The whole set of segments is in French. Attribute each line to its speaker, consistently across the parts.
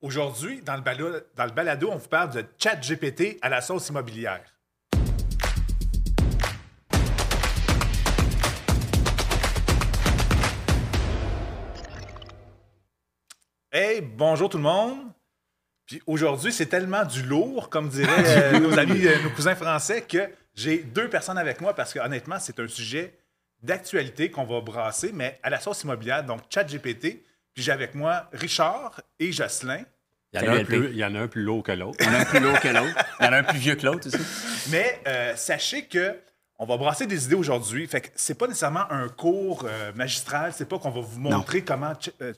Speaker 1: Aujourd'hui, dans le balado, on vous parle de ChatGPT à la sauce immobilière. Hey, bonjour tout le monde. Puis aujourd'hui, c'est tellement du lourd, comme diraient nos amis, nos cousins français, que j'ai deux personnes avec moi parce que honnêtement, c'est un sujet d'actualité qu'on va brasser, mais à la sauce immobilière, donc ChatGPT. Puis j'ai avec moi Richard et Jocelyn.
Speaker 2: Il y en a un plus lourd que l'autre.
Speaker 3: Il y en a un plus lourd que l'autre. Il y en a un plus vieux que l'autre aussi.
Speaker 1: Mais sachez que on va brasser des idées aujourd'hui. Fait que c'est pas nécessairement un cours magistral. C'est pas qu'on va vous montrer comment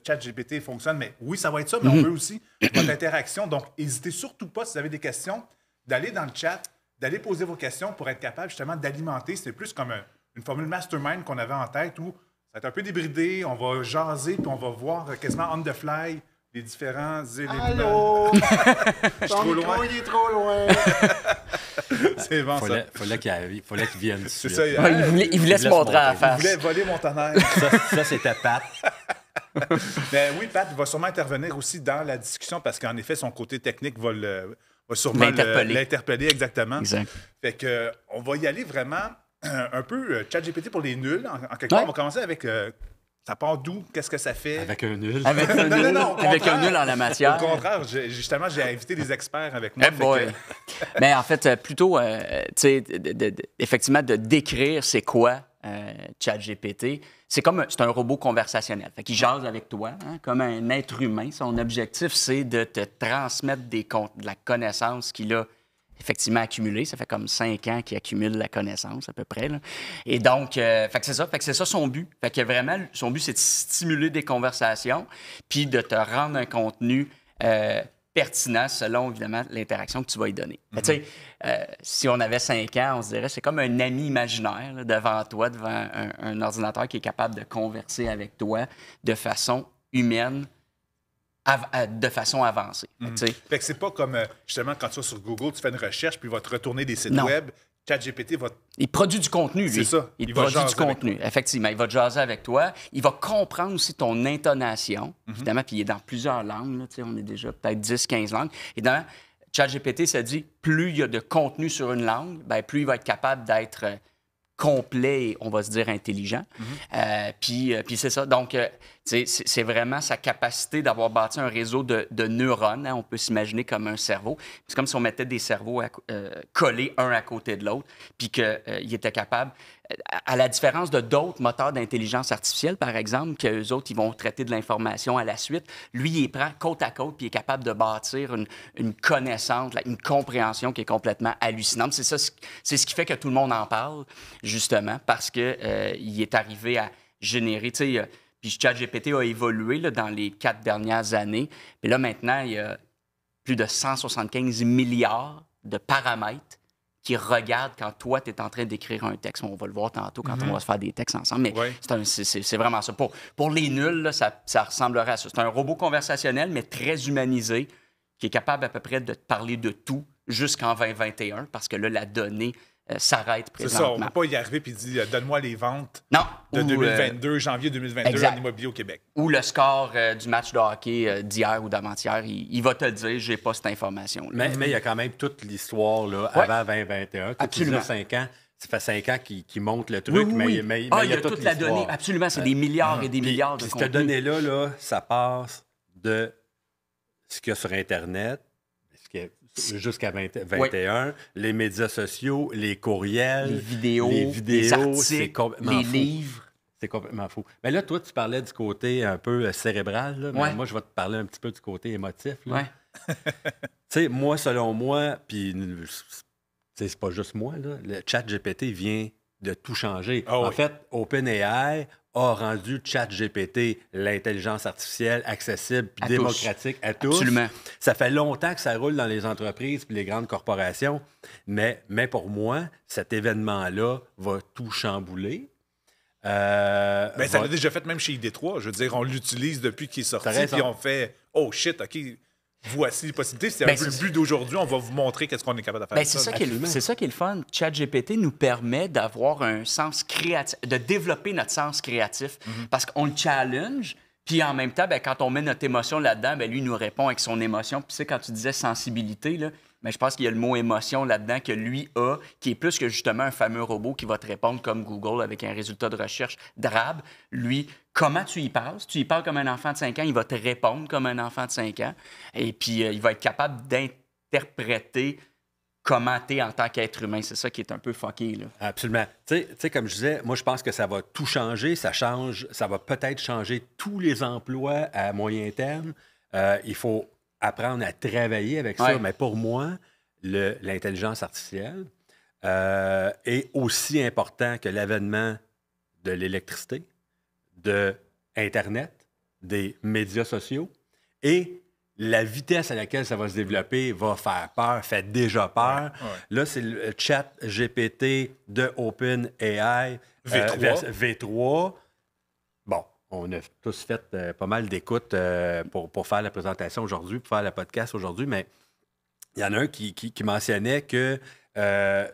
Speaker 1: ChatGPT fonctionne. Mais oui, ça va être ça, mais on veut aussi votre interaction. Donc, n'hésitez surtout pas, si vous avez des questions, d'aller dans le chat, d'aller poser vos questions pour être capable justement d'alimenter. C'est plus comme une formule mastermind qu'on avait en tête où ça va être un peu débridé, on va jaser, puis on va voir quasiment on the fly les différents éléments.
Speaker 4: Allô?
Speaker 1: Ton
Speaker 4: micro, il est trop loin.
Speaker 1: C'est bon, ça.
Speaker 2: Fallait qu'il vienne.
Speaker 1: C'est ça.
Speaker 3: Il voulait se montrer à la face.
Speaker 1: Il voulait voler mon tonnerre.
Speaker 2: Ça, c'était Pat.
Speaker 1: Mais oui, Pat va sûrement intervenir aussi dans la discussion parce qu'en effet, son côté technique va sûrement l'interpeller exactement.
Speaker 3: Exact.
Speaker 1: Fait que on va y aller vraiment un peu ChatGPT pour les nuls. En quelque part, on va commencer avec ça part d'où? Qu'est-ce que ça fait?
Speaker 2: Avec un nul.
Speaker 3: Avec un nul,
Speaker 1: non,
Speaker 3: avec un nul en la matière.
Speaker 1: Au contraire, justement, j'ai invité des experts avec moi.
Speaker 3: Mais en fait, plutôt, effectivement, de décrire c'est quoi ChatGPT. C'est un robot conversationnel. Fait qu'il jase avec toi, comme un être humain. Son objectif, c'est de te transmettre de la connaissance qu'il a effectivement accumulée. Ça fait comme 5 ans qu'il accumule la connaissance, à peu près. Là. Et donc, fait que c'est ça. Fait que c'est ça son but. Fait que vraiment, son but, c'est de stimuler des conversations puis de te rendre un contenu pertinent selon, évidemment, l'interaction que tu vas y donner. Tu sais, si on avait 5 ans, on se dirait c'est comme un ami imaginaire là, devant toi, devant un ordinateur qui est capable de converser avec toi de façon humaine, de façon avancée.
Speaker 1: Fait que c'est pas comme, justement, quand tu vas sur Google, tu fais une recherche, puis il va te retourner des sites web. ChatGPT va...
Speaker 3: Il produit du contenu, lui.
Speaker 1: C'est ça.
Speaker 3: Il produit du contenu, effectivement. Il va jaser avec toi. Il va comprendre aussi ton intonation, évidemment, puis il est dans plusieurs langues. Là, on est déjà peut-être 10-15 langues. Et dans ChatGPT, ça dit, plus il y a de contenu sur une langue, bien, plus il va être capable d'être complet et, on va se dire, intelligent. Puis c'est ça. Donc, c'est vraiment sa capacité d'avoir bâti un réseau de neurones. On peut s'imaginer comme un cerveau. C'est comme si on mettait des cerveaux collés un à côté de l'autre, puis qu'il était capable, à la différence de d'autres moteurs d'intelligence artificielle, par exemple, qu'eux autres, ils vont traiter de l'information à la suite, lui, il les prend côte à côte, puis il est capable de bâtir une connaissance, une compréhension qui est complètement hallucinante. C'est ce qui fait que tout le monde en parle, justement, parce qu'il est arrivé à générer, tu sais, puis ChatGPT a évolué là, dans les 4 dernières années. Puis là, maintenant, il y a plus de 175 milliards de paramètres qui regardent quand toi, tu es en train d'écrire un texte. On va le voir tantôt quand on va se faire des textes ensemble. Mais c'est vraiment ça. Pour les nuls, là, ça ressemblerait à ça. C'est un robot conversationnel, mais très humanisé, qui est capable à peu près de te parler de tout jusqu'en 2021, parce que là, la donnée s'arrête présentement.
Speaker 1: C'est ça, on ne peut pas y arriver et dire « Donne-moi les ventes de 2022, janvier 2022 en immobilier au Québec. »
Speaker 3: Ou le score du match de hockey d'hier ou d'avant-hier, il va te le dire « J'ai pas cette information-là. »
Speaker 2: Mais il y a quand même toute l'histoire là, avant 2021. Absolument. 5 ans. Ça fait 5 ans qu'il monte le truc, mais il y a toute la donnée.
Speaker 3: Absolument, c'est des milliards et des milliards de contenus.
Speaker 2: Cette donnée-là, là, ça passe de ce qu'il y a sur Internet, jusqu'à 2021, les médias sociaux, les courriels,
Speaker 3: les vidéos les articles, les livres.
Speaker 2: C'est complètement fou. Mais là, toi, tu parlais du côté un peu cérébral. Là, mais moi, je vais te parler un petit peu du côté émotif. Tu sais, moi, selon moi, puis c'est pas juste moi, là, le ChatGPT vient de tout changer. En fait, OpenAI a rendu ChatGPT, l'intelligence artificielle, accessible et démocratique à tous.
Speaker 3: Absolument.
Speaker 2: Ça fait longtemps que ça roule dans les entreprises et les grandes corporations, mais pour moi, cet événement-là va tout chambouler.
Speaker 1: Ça l'a déjà fait même chez ID3. Je veux dire, on l'utilise depuis qu'il est sorti, puis on fait « Oh shit, OK, voici les possibilités. » C'est un peu le but d'aujourd'hui. On va vous montrer qu'est-ce qu'on est capable de faire.
Speaker 3: C'est ça qui est le fun. ChatGPT nous permet d'avoir un sens créatif, de développer notre sens créatif, parce qu'on le challenge, Puis en même temps, ben, quand on met notre émotion là-dedans, ben, lui, il nous répond avec son émotion. Puis quand tu disais sensibilité, là, mais je pense qu'il y a le mot émotion là-dedans que lui a, qui est plus que justement un fameux robot qui va te répondre comme Google avec un résultat de recherche drabe. Lui, comment tu y parles? Si tu y parles comme un enfant de 5 ans, il va te répondre comme un enfant de 5 ans. Et puis, il va être capable d'interpréter comment tu es en tant qu'être humain. C'est ça qui est un peu fucké, là.
Speaker 2: Absolument. Tu sais, comme je disais, moi, je pense que ça va tout changer. Ça va peut-être changer tous les emplois à moyen terme. Il faut apprendre à travailler avec ça. Mais pour moi, l'intelligence artificielle est aussi important que l'avènement de l'électricité, de Internet, des médias sociaux et la vitesse à laquelle ça va se développer va faire peur, fait déjà peur. Là, c'est le chat GPT de OpenAI V3. Bon, on a tous fait pas mal d'écoutes pour faire la présentation aujourd'hui, pour faire le podcast aujourd'hui, mais il y en a un qui mentionnait que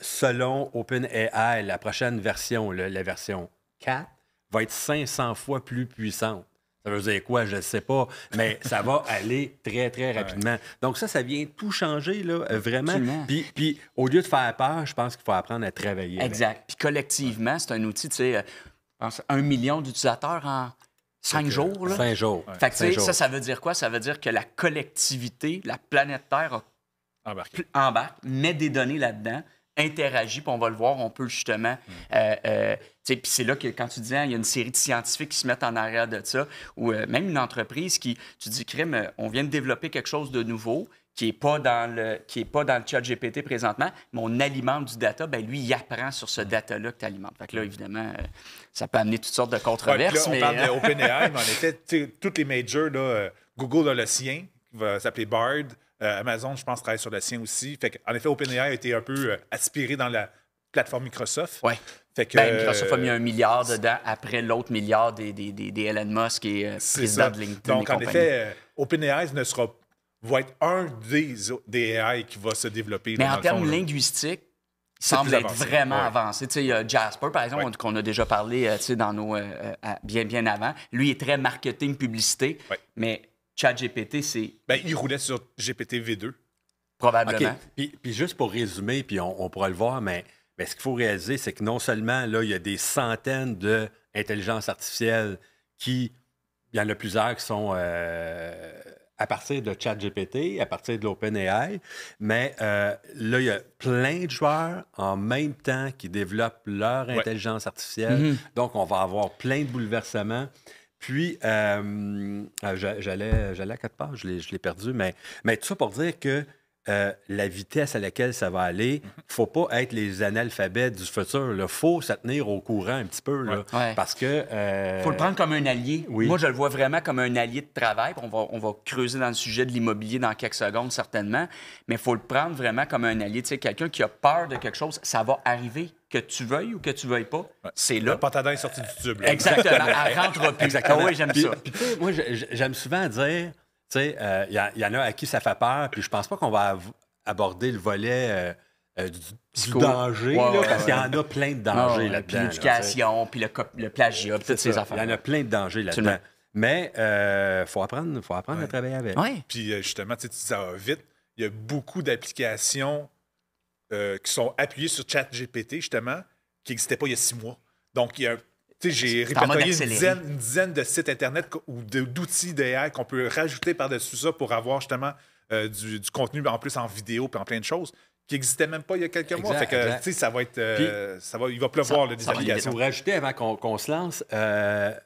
Speaker 2: selon OpenAI, la prochaine version, la version 4, va être 500 fois plus puissante. Ça veut dire quoi? Je ne sais pas, mais ça va aller très, très rapidement. Donc ça vient tout changer, là, vraiment. Puis au lieu de faire peur, je pense qu'il faut apprendre à travailler.
Speaker 3: Exact. Puis collectivement, c'est un outil, tu sais, 1 million d'utilisateurs en 5 jours. Là.
Speaker 2: 5 jours.
Speaker 3: Fait que, tu sais, ça veut dire quoi? Ça veut dire que la collectivité, la planète Terre embarque, met des données là-dedans, interagit, puis on va le voir, on peut justement... puis c'est là que, quand tu dis, il y a une série de scientifiques qui se mettent en arrière de ça, ou même une entreprise qui... Tu dis, crème, on vient de développer quelque chose de nouveau qui n'est pas dans le chat GPT présentement, mais on alimente du data, bien lui, il apprend sur ce data-là que tu alimentes. Fait que là, évidemment, ça peut amener toutes sortes de controverses.
Speaker 1: On parle d'OpenAI, mais en effet, toutes les majors, là, Google a le sien, qui va s'appeler Bard. Amazon, je pense, travaille sur le sien aussi. Fait en effet, OpenAI a été un peu aspiré dans la plateforme Microsoft.
Speaker 3: Oui. Microsoft a mis 1 milliard dedans après l'autre milliard des Elon Musk et président de LinkedIn.
Speaker 1: Donc, en effet, OpenAI va être un des AI qui va se développer.
Speaker 3: Mais en termes linguistiques, il semble être vraiment avancé. Tu sais, il y a Jasper, par exemple, qu'on a déjà parlé dans nos bien avant. Lui est très marketing, publicité, mais ChatGPT, c'est...
Speaker 1: il roulait sur GPT V2.
Speaker 3: Probablement.
Speaker 2: Okay. Puis juste pour résumer, puis on pourra le voir, mais ce qu'il faut réaliser, c'est que non seulement, là, il y a des centaines d'intelligences artificielles il y en a plusieurs qui sont à partir de ChatGPT, à partir de l'OpenAI, mais là, il y a plein de joueurs en même temps qui développent leur intelligence artificielle. Donc, on va avoir plein de bouleversements. Puis, j'allais à quelque part, je l'ai perdu, mais tout ça pour dire que la vitesse à laquelle ça va aller, il ne faut pas être les analphabètes du futur. Il faut se tenir au courant un petit peu. Là, parce que...
Speaker 3: faut le prendre comme un allié. Oui. Moi, je le vois vraiment comme un allié de travail. On va creuser dans le sujet de l'immobilier dans quelques secondes, certainement. Mais il faut le prendre vraiment comme un allié. Tu sais, quelqu'un qui a peur de quelque chose, ça va arriver. Que tu veuilles ou que tu veuilles pas, c'est là.
Speaker 1: Le pantadin est sorti du tube. Là.
Speaker 3: Exactement. Elle rentre plus. Exactement. Ah oui, j'aime ça.
Speaker 2: Puis, moi, j'aime souvent dire, tu sais, il y en a à qui ça fait peur, puis je pense pas qu'on va aborder le volet du danger, parce qu'il y en a plein de dangers là-dedans.
Speaker 3: Puis l'éducation, puis le plagiat, puis toutes ces affaires.
Speaker 2: Il y en a plein de dangers là-dedans. Mais il faut apprendre à travailler avec.
Speaker 1: Puis justement, tu dis ça va vite. Il y a beaucoup d'applications qui sont appuyés sur ChatGPT, justement, qui n'existaient pas il y a 6 mois. Donc, j'ai répertorié une dizaine de sites Internet ou d'outils d'AI qu'on peut rajouter par-dessus ça pour avoir justement du contenu en plus en vidéo et en plein de choses qui n'existaient même pas il y a quelques mois. Fait que, ça va être... il va pleuvoir des applications.
Speaker 2: Pour rajouter, avant qu'on se lance, là,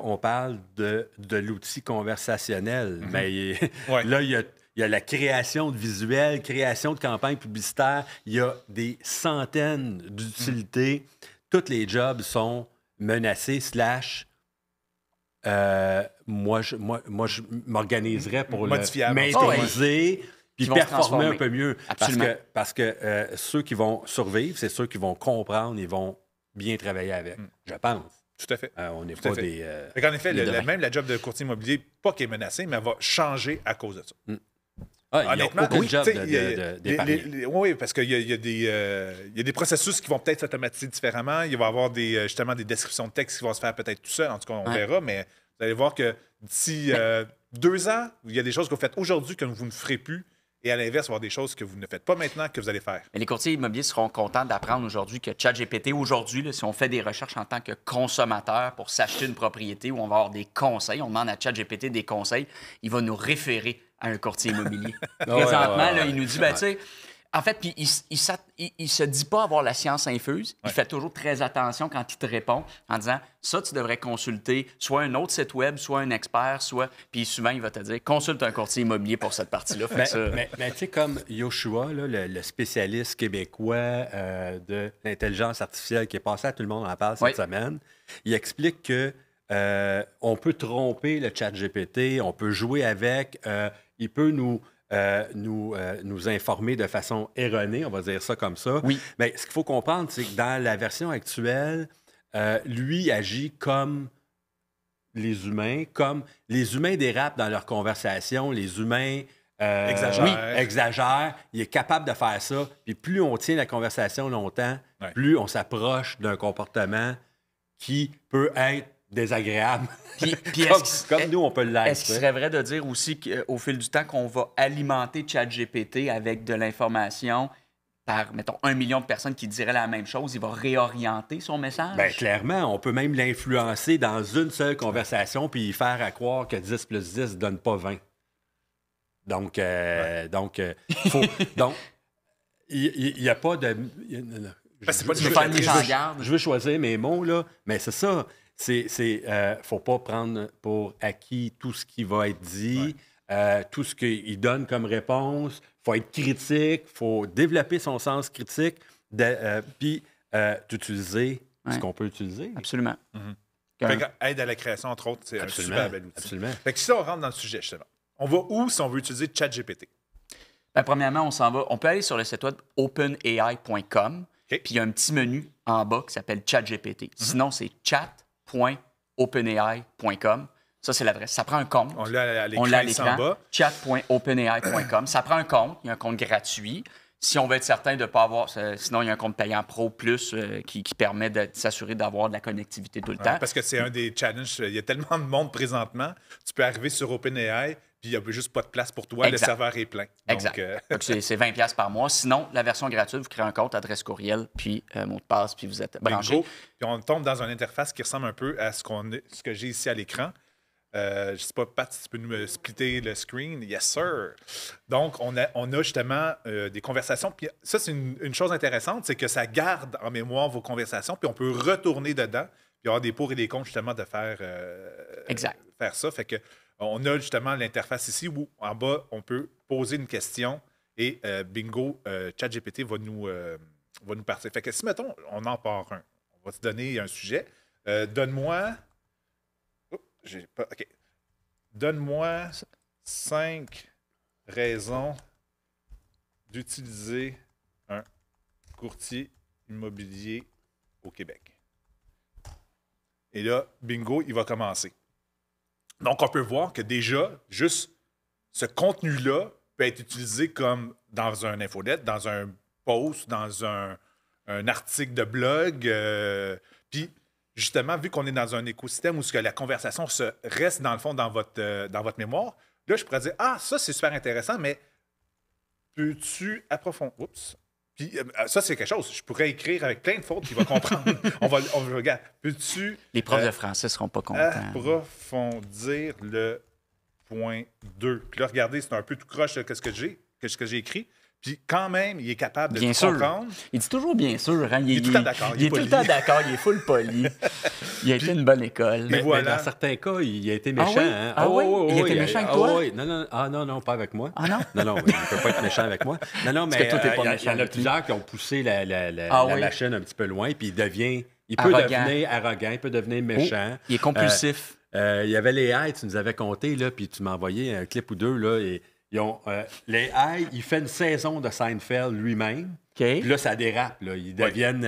Speaker 2: on parle de l'outil conversationnel. Mais là, il y a la création de visuels, création de campagnes publicitaires. Il y a des centaines d'utilités. Tous les jobs sont menacés, moi, je m'organiserais pour maîtriser puis performer un peu mieux. Parce que ceux qui vont survivre, c'est ceux qui vont comprendre et vont bien travailler avec, je pense.
Speaker 1: Tout à fait.
Speaker 2: On n'est pas des...
Speaker 1: en effet, même la job de courtier immobilier, pas qu'elle est menacée, mais elle va changer à cause de ça.
Speaker 2: Honnêtement, il y a aucun job d'épargner.
Speaker 1: Oui, parce qu'il y a des processus qui vont peut-être s'automatiser différemment. Il va y avoir justement des descriptions de texte qui vont se faire peut-être tout seul. En tout cas, on verra, mais Vous allez voir que d'ici 2 ans, il y a des choses que vous faites aujourd'hui que vous ne ferez plus. Et à l'inverse, il va y avoir des choses que vous ne faites pas maintenant que vous allez faire.
Speaker 3: Mais les courtiers immobiliers seront contents d'apprendre aujourd'hui que ChatGPT, aujourd'hui, là, si on fait des recherches en tant que consommateur pour s'acheter une propriété où on va avoir des conseils, on demande à ChatGPT des conseils, il va nous référer à un courtier immobilier. Présentement, là, il nous dit, ben, tu sais, en fait, puis il se dit pas avoir la science infuse. Il fait toujours très attention quand il te répond en disant ça, tu devrais consulter soit un autre site web, soit un expert, soit. Puis souvent, il va te dire consulte un courtier immobilier pour cette partie-là.
Speaker 2: Mais tu sais, comme Yoshua, là, le spécialiste québécois de l'intelligence artificielle qui est passé à tout le monde en parle cette semaine, il explique que on peut tromper le ChatGPT, on peut jouer avec, il peut nous informer de façon erronée, on va dire ça comme ça.
Speaker 3: Oui.
Speaker 2: Mais ce qu'il faut comprendre, c'est que dans la version actuelle, lui agit comme les humains dérapent dans leur conversation, les humains exagèrent. Il est capable de faire ça. Puis plus on tient la conversation longtemps, plus on s'approche d'un comportement qui peut être désagréable.
Speaker 3: Puis
Speaker 2: comme nous, on peut l'être.
Speaker 3: Est-ce qu'il serait vrai de dire aussi qu'au fil du temps, qu'on va alimenter ChatGPT avec de l'information par, mettons, 1 million de personnes qui diraient la même chose, il va réorienter son message?
Speaker 2: Bien, clairement, on peut même l'influencer dans une seule conversation puis faire à croire que 10 plus 10 ne donne pas 20. Donc, il n'y a pas de... Je veux choisir mes mots, là, mais c'est ça. Faut pas prendre pour acquis tout ce qui va être dit, tout ce qu'il donne comme réponse. Faut être critique, faut développer son sens critique, puis d'utiliser ce qu'on peut utiliser.
Speaker 3: Absolument.
Speaker 1: Aide à la création, entre autres, c'est un super bel outil.
Speaker 2: Absolument.
Speaker 1: Fait que si on rentre dans le sujet, justement, on va où si on veut utiliser ChatGPT?
Speaker 3: Ben, premièrement, on peut aller sur le site web openai.com, puis il y a un petit menu en bas qui s'appelle ChatGPT. Sinon, c'est chat.openai.com. Ça, c'est l'adresse. Ça prend un compte.
Speaker 1: On l'a à l'écran.
Speaker 3: Chat.openai.com. Ça prend un compte. Il y a un compte gratuit. Si on veut être certain de ne pas avoir... Sinon, il y a un compte payant Pro Plus qui permet de s'assurer d'avoir de la connectivité tout le temps.
Speaker 1: Parce que c'est un des challenges. Il y a tellement de monde présentement. Tu peux arriver sur OpenAI, puis il n'y a juste pas de place pour toi.
Speaker 3: Exact.
Speaker 1: Le serveur est plein.
Speaker 3: Exact. Donc, c'est 20$ par mois. Sinon, la version gratuite, vous créez un compte, adresse courriel, puis mot de passe, puis vous êtes branché.
Speaker 1: Bingo. Puis on tombe dans une interface qui ressemble un peu à ce que j'ai ici à l'écran. Je ne sais pas, Pat, si tu peux nous splitter le screen. Yes, sir. Donc, on a justement des conversations. Puis ça, c'est une chose intéressante, c'est que ça garde en mémoire vos conversations, puis on peut retourner dedans, puis avoir des pour et des contre, justement, de faire ça. Fait que on a justement l'interface ici où, en bas, on peut poser une question et bingo, ChatGPT va nous partir. Fait que si, mettons, on en part un, on va te donner un sujet. Donne-moi... OK. Donne-moi 5 raisons d'utiliser un courtier immobilier au Québec. Et là, bingo, il va commencer. Donc, on peut voir que déjà, juste ce contenu-là peut être utilisé comme dans un infolette, dans un post, dans un article de blog. Puis, justement, vu qu'on est dans un écosystème où la conversation se reste, dans le fond, dans votre mémoire, là, je pourrais dire « Ah, ça, c'est super intéressant, mais peux-tu approfondir? » Oups. Puis ça, c'est quelque chose. Je pourrais écrire avec plein de fautes qu'il va comprendre. on va regarde. Peux-tu...
Speaker 3: Les profs de français ne seront pas contents.
Speaker 1: Approfondir le point 2. Puis là, regardez, c'est un peu tout croche ce que j'ai écrit. Puis quand même, il est capable de comprendre.
Speaker 3: Il dit toujours bien sûr. Hein?
Speaker 1: Il est tout le temps d'accord.
Speaker 3: Il est tout le temps d'accord. Il est full poli. Il a été une bonne école.
Speaker 2: Mais dans certains cas, il a été méchant.
Speaker 3: Ah oui? Il a été méchant avec toi?
Speaker 2: Non, pas avec moi.
Speaker 3: Ah non?
Speaker 2: Non, il ne peut pas être méchant avec moi. Non, mais il y en a plusieurs qui ont poussé la machine un petit peu loin, puis il peut devenir arrogant, il peut devenir méchant.
Speaker 3: Il est compulsif.
Speaker 2: Il y avait les haies, tu nous avais compté, là, puis tu m'as envoyé un clip ou deux, là, et les haies, il fait une saison de Seinfeld lui-même. Puis là, ça dérape. Là. Ils deviennent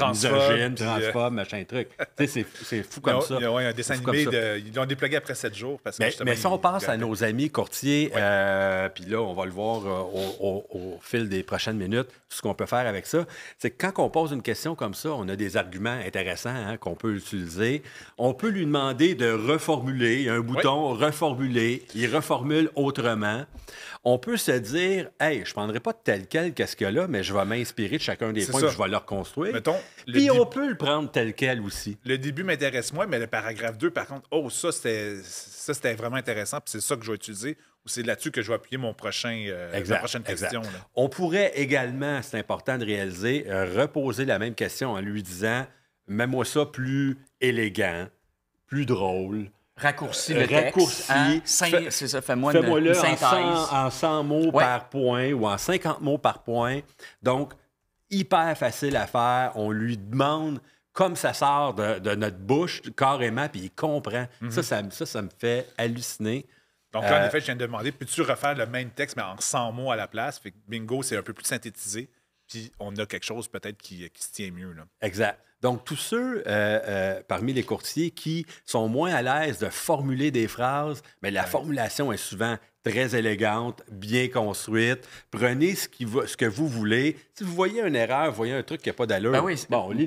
Speaker 2: misogynes, transphobes, machin truc. C'est fou comme ça.
Speaker 1: Il y a un dessin animé, ils l'ont déplugué après 7 jours. Parce que
Speaker 2: mais si on pense à nos amis courtiers, puis là, on va le voir au fil des prochaines minutes, tout ce qu'on peut faire avec ça, c'est que quand on pose une question comme ça, on a des arguments intéressants qu'on peut utiliser. On peut lui demander de reformuler. Il y a un bouton « Reformuler ». Il reformule autrement. On peut se dire, hey, je ne prendrai pas tel quel qu'est-ce qu'il y a là, mais je vais m'inspirer de chacun des points et je vais le reconstruire. Puis on peut le prendre tel quel aussi.
Speaker 1: Le début m'intéresse moins, mais le paragraphe 2, par contre, c'était vraiment intéressant, puis c'est ça que je vais utiliser, ou c'est là-dessus que je vais appuyer ma prochaine question. Là.
Speaker 2: On pourrait également, c'est important de réaliser, reposer la même question en lui disant, mets-moi ça plus élégant, plus drôle.
Speaker 3: Raccourcis le texte. C'est ça, fais-moi une synthèse.
Speaker 2: En 100 mots par point ou en 50 mots par point. Donc, hyper facile à faire. On lui demande comme ça sort de notre bouche, carrément, puis il comprend. Mm-hmm. Ça me fait halluciner.
Speaker 1: Donc là, en effet, je viens de demander, peux-tu refaire le même texte, mais en 100 mots à la place? Fait que bingo, c'est un peu plus synthétisé. Puis on a quelque chose peut-être qui se tient mieux. Là.
Speaker 2: Exact. Donc, tous ceux parmi les courtiers qui sont moins à l'aise de formuler des phrases, mais la formulation est souvent très élégante, bien construite. Prenez ce que vous voulez. Si vous voyez une erreur, vous voyez un truc qui n'a pas d'allure.
Speaker 3: Ben oui,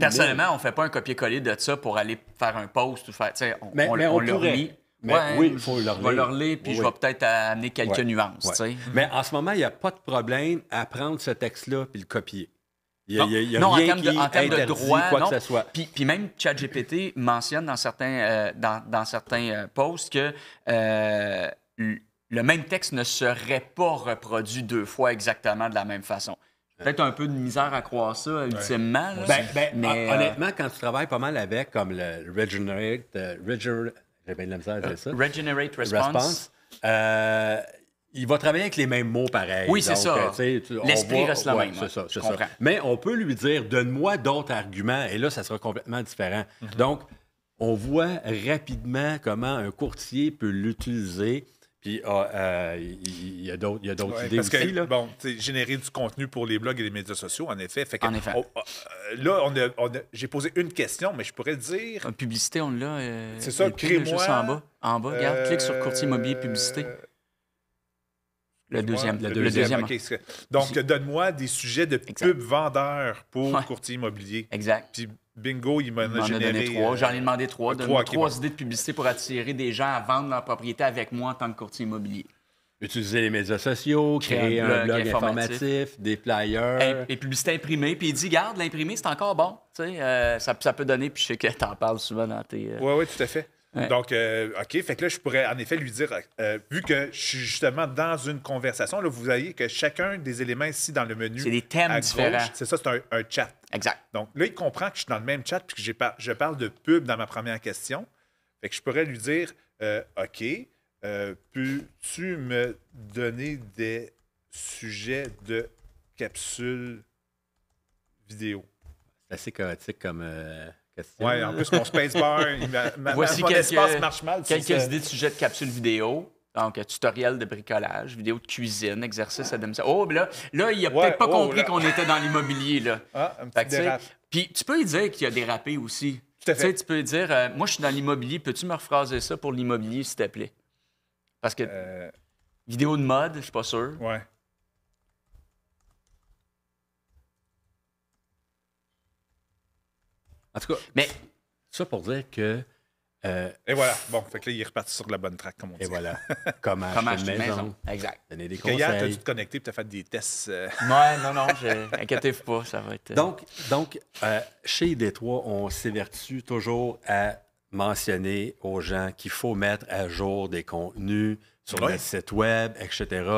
Speaker 3: personnellement, on ne fait pas un copier-coller de ça pour aller faire un post ou faire.
Speaker 2: Mais on le relit. Oui, il faut le relire.
Speaker 3: Je vais le relire, puis je vais peut-être amener quelques nuances.
Speaker 2: Mais en ce moment, il n'y a pas de problème à prendre ce texte-là et le copier. Il y a
Speaker 3: rien
Speaker 2: en termes de droit, quoi que ce soit.
Speaker 3: Puis même ChatGPT mentionne dans certains posts que le même texte ne serait pas reproduit 2 fois exactement de la même façon. Peut-être un peu de misère à croire ça, ultimement.
Speaker 2: Mais honnêtement, quand tu travailles pas mal avec, comme le j'ai bien de la misère à dire ça.
Speaker 3: Regenerate Response.
Speaker 2: Il va travailler avec les mêmes mots pareils.
Speaker 3: Oui, c'est ça. L'esprit reste le même.
Speaker 2: C'est ça. Mais on peut lui dire, donne-moi d'autres arguments, et là, ça sera complètement différent. Mm-hmm. Donc, on voit rapidement comment un courtier peut l'utiliser. Puis, il y a d'autres idées
Speaker 1: parce
Speaker 2: aussi.
Speaker 1: Que, bon, générer du contenu pour les blogs et les médias sociaux, en effet. Fait que, là, j'ai posé une question, mais je pourrais dire...
Speaker 3: Une publicité, on l'a.
Speaker 1: C'est ça, crée-moi...
Speaker 3: Juste en bas, regarde, clique sur courtier immobilier publicité. Le deuxième.
Speaker 1: Okay. Donc, donne-moi des sujets de pub vendeurs pour courtier immobilier.
Speaker 3: Exact.
Speaker 1: Puis, bingo, il m'en a généré...
Speaker 3: donné 3. J'en ai demandé 3. Donne-moi 3 idées de publicité pour attirer des gens à vendre leur propriété avec moi en tant que courtier immobilier.
Speaker 2: Utiliser les médias sociaux, créer un blog informatif, des flyers.
Speaker 3: Et publicité imprimée. Puis il dit, garde, l'imprimé, c'est encore bon. Ça peut donner, puis je sais que tu en parles souvent dans tes...
Speaker 1: Oui, tout à fait. Ouais. Donc, OK, fait que là, je pourrais en effet lui dire, vu que je suis justement dans une conversation, là, vous voyez que chacun des éléments ici dans le menu.
Speaker 3: C'est des thèmes différents.
Speaker 1: C'est ça, c'est un chat.
Speaker 3: Exact.
Speaker 1: Donc là, il comprend que je suis dans le même chat puis que je parle de pub dans ma première question. Fait que je pourrais lui dire, OK, peux-tu me donner des sujets de capsules vidéo?
Speaker 2: C'est assez chaotique comme...
Speaker 1: Oui, en plus, mon spacebar,
Speaker 3: voici
Speaker 1: mon espace marche mal.
Speaker 3: Quelques idées de sujets de capsules vidéo. Donc, tutoriel de bricolage, vidéo de cuisine, exercice à domicile. Oh, ben là, il n'a peut-être pas compris qu'on était dans l'immobilier. Là.
Speaker 1: Ah, un petit dérape.
Speaker 3: Puis, tu peux lui dire qu'il a dérapé aussi.
Speaker 1: Tout à fait.
Speaker 3: Tu peux lui dire, moi, je suis dans l'immobilier, peux-tu me rephraser ça pour l'immobilier, s'il te plaît? Parce que vidéo de mode, je suis pas sûr.
Speaker 1: Ouais.
Speaker 2: En tout cas, mais ça pour dire que...
Speaker 1: et voilà. Bon, fait que là, il est reparti sur la bonne track, comme on dit.
Speaker 2: Et voilà. Comment acheter une maison.
Speaker 3: Exact.
Speaker 2: Donner des conseils.
Speaker 1: Hier, tu as dû te connecter et tu as fait des tests.
Speaker 3: Ouais, non, inquiétez-vous pas, ça va être...
Speaker 2: Donc chez Détroit, on s'évertue toujours à mentionner aux gens qu'il faut mettre à jour des contenus sur notre site web, etc.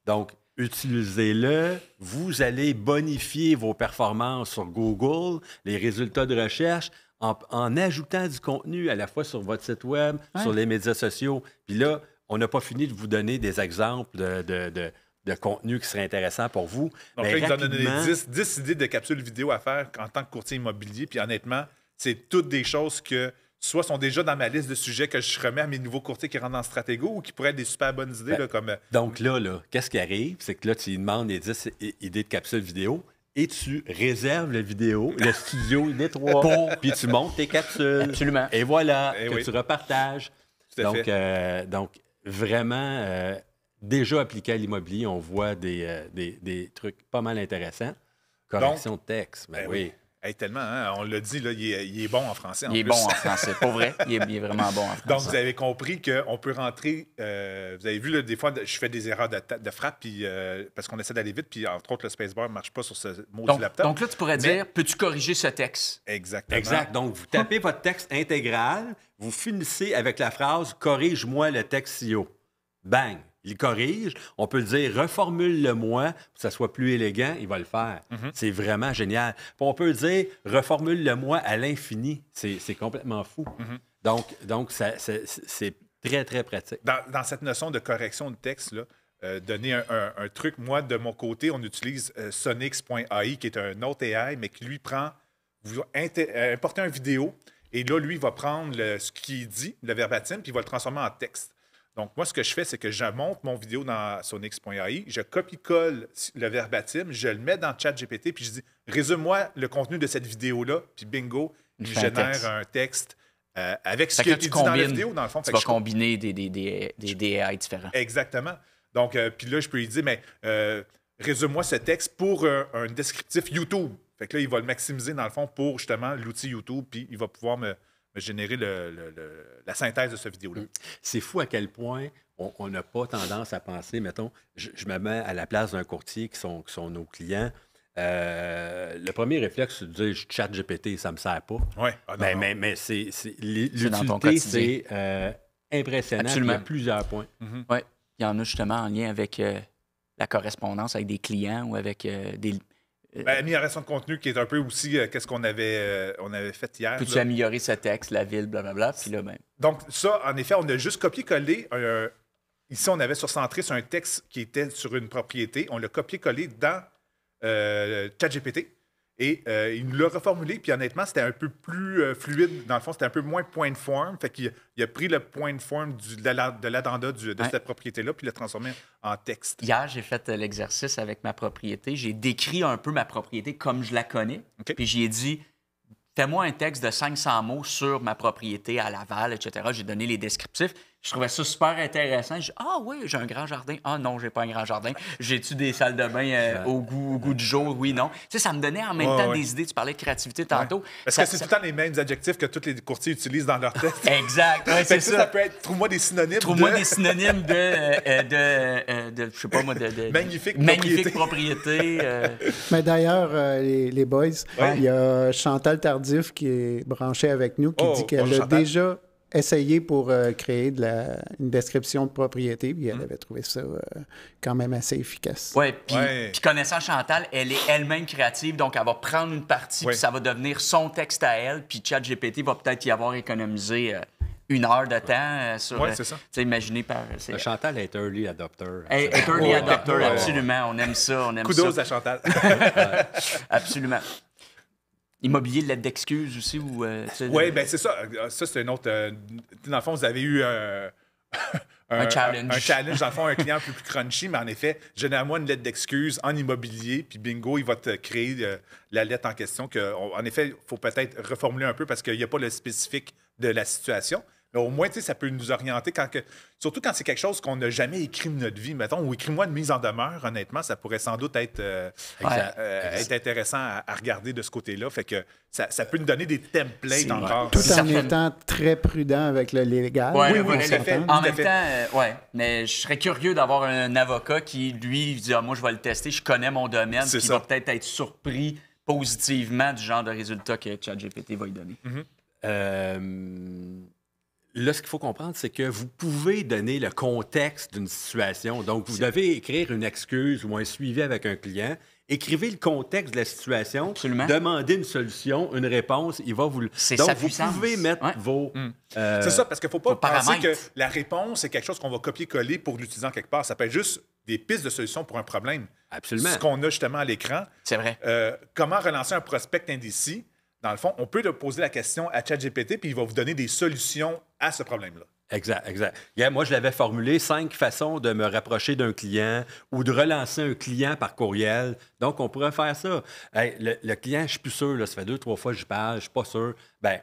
Speaker 2: Donc, utilisez-le. Vous allez bonifier vos performances sur Google, les résultats de recherche, en ajoutant du contenu à la fois sur votre site web, sur les médias sociaux. Puis là, on n'a pas fini de vous donner des exemples de contenu qui serait intéressant pour vous.
Speaker 1: Donc là, il nous a donné 10 idées de capsules vidéo à faire en tant que courtier immobilier. Puis honnêtement, c'est toutes des choses que soit sont déjà dans ma liste de sujets que je remets à mes nouveaux courtiers qui rentrent dans Stratego ou qui pourraient être des super bonnes idées. Là, comme...
Speaker 2: Donc là, qu'est-ce qui arrive? C'est que là, tu lui demandes les 10 idées de capsules vidéo et tu réserves la vidéo, le studio nettoie, puis tu montes tes capsules.
Speaker 3: Absolument.
Speaker 2: Et voilà, tu repartages.
Speaker 1: Tout à fait.
Speaker 2: Donc, vraiment, déjà appliqué à l'immobilier, on voit des trucs pas mal intéressants. Correction de texte, ben oui.
Speaker 1: Hey, tellement, hein? On l'a dit, là, il est bon en français.
Speaker 3: Il est bon en français, pour vrai. Il est vraiment bon en français.
Speaker 1: Donc, vous avez compris qu'on peut rentrer. Vous avez vu, là, des fois, je fais des erreurs de frappe puis, parce qu'on essaie d'aller vite, puis entre autres, le spacebar ne marche pas sur ce mot du laptop.
Speaker 3: Donc là, tu pourrais dire peux-tu corriger ce texte?
Speaker 1: Exactement.
Speaker 2: Exact. Donc, vous tapez votre texte intégral, vous finissez avec la phrase corrige-moi le texte CEO. Bang! Il corrige. On peut le dire reformule-le-moi pour que ça soit plus élégant. Il va le faire. C'est vraiment génial. Puis on peut dire reformule-le-moi à l'infini. C'est complètement fou. Donc c'est très, très pratique.
Speaker 1: Dans cette notion de correction de texte, là, donner un truc, moi, de mon côté, on utilise Sonix.ai, qui est un autre AI, mais qui, lui, vous importez une vidéo, et là, lui, il va prendre ce qu'il dit, le verbatim, puis il va le transformer en texte. Donc, moi, ce que je fais, c'est que je monte mon vidéo dans Sonix.ai, je copie-colle le verbatim, je le mets dans ChatGPT, puis je dis « Résume-moi le contenu de cette vidéo-là », puis bingo, il génère un texte avec ce qui a été dit dans la vidéo, dans le fond.
Speaker 3: Tu vas combiner des AI différents.
Speaker 1: Exactement. Donc, puis là, je peux lui dire « Mais résume-moi ce texte pour un descriptif YouTube ». Fait que là, il va le maximiser, dans le fond, pour justement l'outil YouTube, puis il va pouvoir me générer la synthèse de cette vidéo-là.
Speaker 2: C'est fou à quel point on n'a pas tendance à penser, mettons, je me mets à la place d'un courtier qui sont nos clients. Le premier réflexe, c'est de dire « ChatGPT, ça ne me sert pas ».
Speaker 1: Oui.
Speaker 2: Mais l'utilité, c'est impressionnant.
Speaker 3: Absolument.
Speaker 2: Il y a plusieurs points.
Speaker 3: Oui, il y en a justement en lien avec la correspondance avec des clients ou avec des...
Speaker 1: amélioration de contenu qui est un peu aussi qu'est-ce qu'on avait fait hier.
Speaker 3: Peux-tu améliorer ce texte, la ville, blablabla, puis là, ben...
Speaker 1: Donc, ça, en effet, on a juste copié-collé. Ici, on avait surcentré sur un texte qui était sur une propriété. On l'a copié-collé dans ChatGPT. Et il nous l'a reformulé. Puis honnêtement, c'était un peu plus fluide. Dans le fond, c'était un peu moins point de forme. Fait qu'il a pris le point de forme de l'addenda de cette propriété-là, puis l'a transformé en texte.
Speaker 3: Hier, j'ai fait l'exercice avec ma propriété. J'ai décrit un peu ma propriété comme je la connais.
Speaker 1: Okay.
Speaker 3: Puis j'ai dit, fais-moi un texte de 500 mots sur ma propriété à Laval, etc. J'ai donné les descriptifs. Je trouvais ça super intéressant. Je dis, ah oui, j'ai un grand jardin. Ah non, j'ai pas un grand jardin. J'ai-tu des salles de bain au goût du jour? Oui, non. Tu sais, ça me donnait en même temps des idées. Tu parlais de créativité tantôt.
Speaker 1: Parce que c'est tout le temps les mêmes adjectifs que tous les courtiers utilisent dans leur texte.
Speaker 3: Exact. Ouais, c'est ça.
Speaker 1: Ça peut être, trouve-moi des synonymes.
Speaker 3: Trouve-moi des synonymes de je sais pas moi, de magnifique propriété.
Speaker 4: Mais d'ailleurs, les boys, il y a Chantal Tardif qui est branchée avec nous, qui dit qu'elle a déjà essayé pour créer une description de propriété, puis elle avait trouvé ça quand même assez efficace.
Speaker 3: Oui, puis connaissant Chantal, elle est elle-même créative, donc elle va prendre une partie, puis ça va devenir son texte à elle, puis ChatGPT va peut-être y avoir économisé 1 heure de temps sur...
Speaker 1: Oui, c'est ça.
Speaker 3: Imaginé par...
Speaker 2: Chantal est early adopter.
Speaker 3: Early adopter, absolument. On aime ça,
Speaker 1: Kudos à Chantal.
Speaker 3: Absolument. Immobilier, lettre d'excuse aussi?
Speaker 1: Oui, bien c'est ça. Ça, c'est un autre... dans le fond, vous avez eu un challenge. Un challenge, dans le fond, un client un peu plus crunchy, mais en effet, généralement une lettre d'excuse en immobilier, puis bingo, il va te créer la lettre en question. En effet, il faut peut-être reformuler un peu parce qu'il n'y a pas le spécifique de la situation. Mais au moins, ça peut nous orienter, surtout quand c'est quelque chose qu'on n'a jamais écrit de notre vie, mettons, ou écris-moi une mise en demeure, honnêtement, ça pourrait sans doute être intéressant à regarder de ce côté-là. Fait que ça peut nous donner des templates encore.
Speaker 4: Tout en étant très prudent avec le légal.
Speaker 3: Oui, en même temps, mais je serais curieux d'avoir un avocat qui, lui, dit « moi, je vais le tester, je connais mon domaine », puis il va peut-être être surpris positivement du genre de résultat que ChatGPT va lui donner.
Speaker 2: Là, ce qu'il faut comprendre, c'est que vous pouvez donner le contexte d'une situation. Donc, vous devez écrire une excuse ou un suivi avec un client. Écrivez le contexte de la situation.
Speaker 3: Absolument.
Speaker 2: Demandez une solution, une réponse. Il va vous le... Donc, vous pouvez mettre vos...
Speaker 1: c'est ça, parce qu'il ne faut pas penser que la réponse, c'est quelque chose qu'on va copier-coller pour l'utiliser en quelque part. Ça peut être juste des pistes de solutions pour un problème.
Speaker 2: Absolument.
Speaker 1: Ce qu'on a justement à l'écran.
Speaker 3: C'est vrai.
Speaker 1: Comment relancer un prospect indécis? Dans le fond, on peut poser la question à ChatGPT puis il va vous donner des solutions à ce problème-là.
Speaker 2: Exact, exact. Moi, je l'avais formulé 5 façons de me rapprocher d'un client ou de relancer un client par courriel. Donc, on pourrait faire ça. Hey, le client, je suis plus sûr, là, ça fait 2-3 fois que je parle, je suis pas sûr. Bien,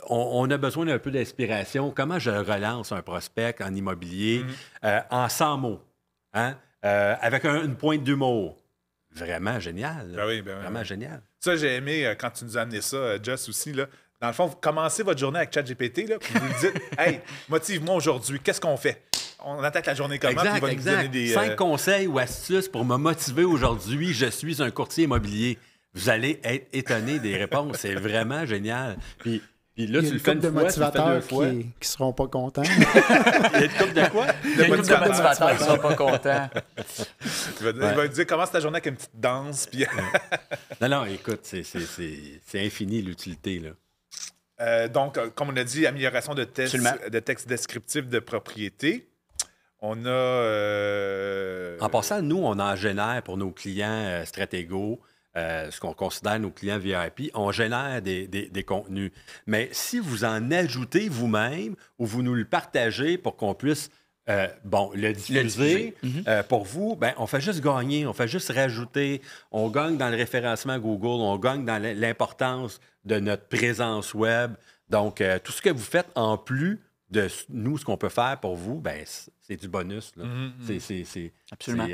Speaker 2: on a besoin d'un peu d'inspiration. Comment je relance un prospect en immobilier en 100 mots, hein? Avec une pointe d'humour? Vraiment génial.
Speaker 1: Ben oui,
Speaker 2: vraiment génial.
Speaker 1: Ça, j'ai aimé quand tu nous as amené ça, Just aussi, là. Dans le fond, vous commencez votre journée avec ChatGPT, là, puis vous lui dites « Hey, motive-moi aujourd'hui, qu'être-ce qu'on fait? » On attaque la journée comment?
Speaker 2: Exact,
Speaker 1: puis il va
Speaker 2: exact.
Speaker 1: nous donner des...
Speaker 2: 5 conseils ou astuces pour me motiver aujourd'hui. Je suis un courtier immobilier. Vous allez être étonné des réponses. C'est vraiment génial. Puis là, tu le fais une fois, tu le fais 2 fois.
Speaker 4: Qui seront pas contents.
Speaker 2: Il y a une couple de quoi?
Speaker 3: Il y a une couple de motivateurs qui ne seront pas contents.
Speaker 1: Il va dire commence ta journée avec une petite danse. Puis...
Speaker 2: Non, écoute, c'est infini l'utilité, là.
Speaker 1: Donc, comme on a dit, amélioration de texte descriptif de propriété. On a...
Speaker 2: En passant, nous, on en génère pour nos clients stratégos, ce qu'on considère nos clients VIP, on génère des contenus. Mais si vous en ajoutez vous-même ou vous nous le partagez pour qu'on puisse le diffuser pour vous, ben, on fait juste gagner, on fait juste rajouter. On gagne dans le référencement Google, on gagne dans l'importance de notre présence web. Donc, tout ce que vous faites en plus de nous, ce qu'on peut faire pour vous, ben, c'est du bonus. Là.
Speaker 3: Absolument.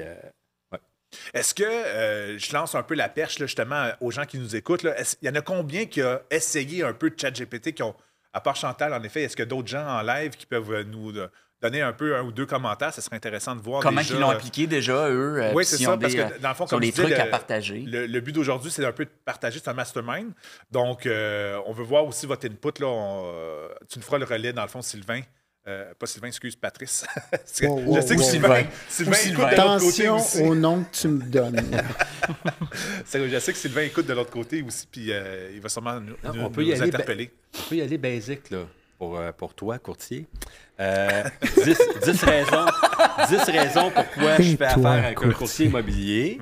Speaker 1: Est-ce que je lance un peu la perche là, justement aux gens qui nous écoutent? Il y en a combien qui ont essayé un peu de ChatGPT, qui ont, à part Chantal, en effet, est-ce qu'il y a d'autres gens en live qui peuvent nous donner un peu 1 ou 2 commentaires? Ce serait intéressant de voir.
Speaker 3: Comment
Speaker 1: déjà,
Speaker 3: ils l'ont appliqué déjà, eux?
Speaker 1: Oui, c'est ça, parce que dans le fond, comme
Speaker 3: des
Speaker 1: je disais,
Speaker 3: trucs à partager.
Speaker 1: Le but d'aujourd'hui, c'est un peu de partager, c'est un mastermind. Donc, on veut voir aussi votre input. Là, tu nous feras le relais, dans le fond, Sylvain. Pas Sylvain, excuse, Patrice. Je sais que Sylvain écoute de l'autre côté aussi.
Speaker 4: Au nom que tu me donnes.
Speaker 1: Je sais que Sylvain écoute de l'autre côté aussi, puis il va sûrement nous interpeller.
Speaker 2: On peut y aller basique, là, pour toi, courtier. 10 raisons pourquoi je fais affaire avec un courtier immobilier.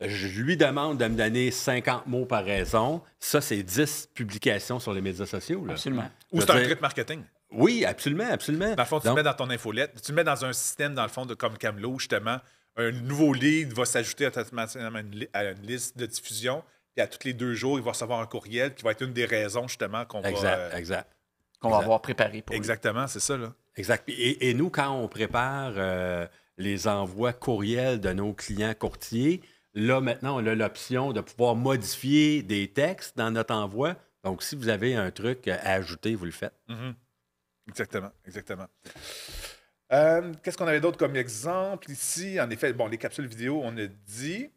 Speaker 2: Je lui demande de me donner 50 mots par raison. Ça, c'est 10 publications sur les médias sociaux. Là.
Speaker 3: Absolument.
Speaker 1: Ou c'est un script marketing.
Speaker 2: Oui, absolument, absolument.
Speaker 1: Dans le fond, tu le mets dans ton infolette. Tu le mets dans un système, dans le fond, comme Camelot, justement. Un nouveau lead va s'ajouter à une liste de diffusion. Puis à tous les 2 jours, il va recevoir un courriel qui va être une des raisons, justement, qu'on
Speaker 3: va avoir préparé pour
Speaker 1: Exactement, c'est ça, là.
Speaker 2: Exact. Et nous, quand on prépare les envois courriels de nos clients courtiers, là, maintenant, on a l'option de pouvoir modifier des textes dans notre envoi. Donc, si vous avez un truc à ajouter, vous le faites.
Speaker 1: Exactement. Qu'est-ce qu'on avait d'autre comme exemple ici? En effet, les capsules vidéo, on a dit...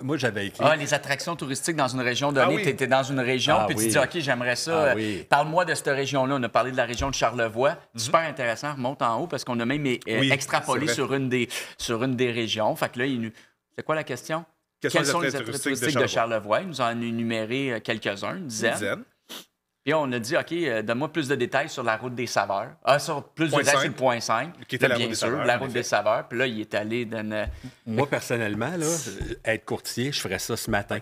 Speaker 2: Moi, j'avais écrit...
Speaker 3: les attractions touristiques dans une région donnée. Tu étais dans une région, puis tu dis, OK, j'aimerais ça. Parle-moi de cette région-là. On a parlé de la région de Charlevoix. Super intéressant. Remonte en haut, parce qu'on a même extrapolé sur une des régions. Fait que là, c'est quoi la question? Quels sont les attraits touristiques de Charlevoix? Ils nous en ont énuméré quelques-uns, une dizaine. Puis on a dit, OK, donne-moi plus de détails sur la route des saveurs. Plus de détails sur le point 5.
Speaker 1: Qui était
Speaker 3: bien sûr, la route des saveurs. Puis là, il est allé dans...
Speaker 2: Moi, personnellement, là, être courtier, je ferais ça ce matin.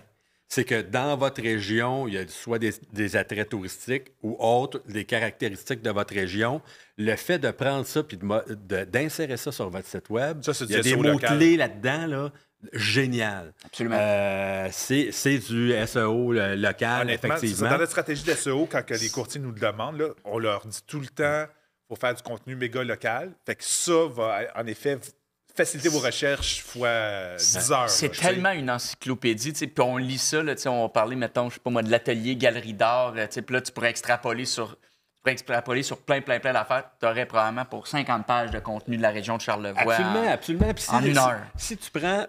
Speaker 2: C'est que dans votre région, il y a soit des attraits touristiques ou autres, des caractéristiques de votre région. Le fait de prendre ça puis d'insérer ça sur votre site web, il y a des mots-clés là-dedans, là. Génial.
Speaker 3: Absolument.
Speaker 2: C'est du SEO local, effectivement.
Speaker 1: Dans notre stratégie de SEO, quand les courtiers nous le demandent, là, on leur dit tout le temps qu'il faut faire du contenu méga local. Fait que ça va, en effet, faciliter vos recherches fois 10 heures.
Speaker 3: C'est tellement une encyclopédie. Puis on lit ça, là, on parlait, mettons, je sais pas moi, de l'atelier Galerie d'art. Puis là, tu pourrais extrapoler sur plein d'affaires. Tu aurais probablement pour 50 pages de contenu de la région de Charlevoix.
Speaker 2: Absolument. Puis
Speaker 3: en une heure.
Speaker 2: Si tu prends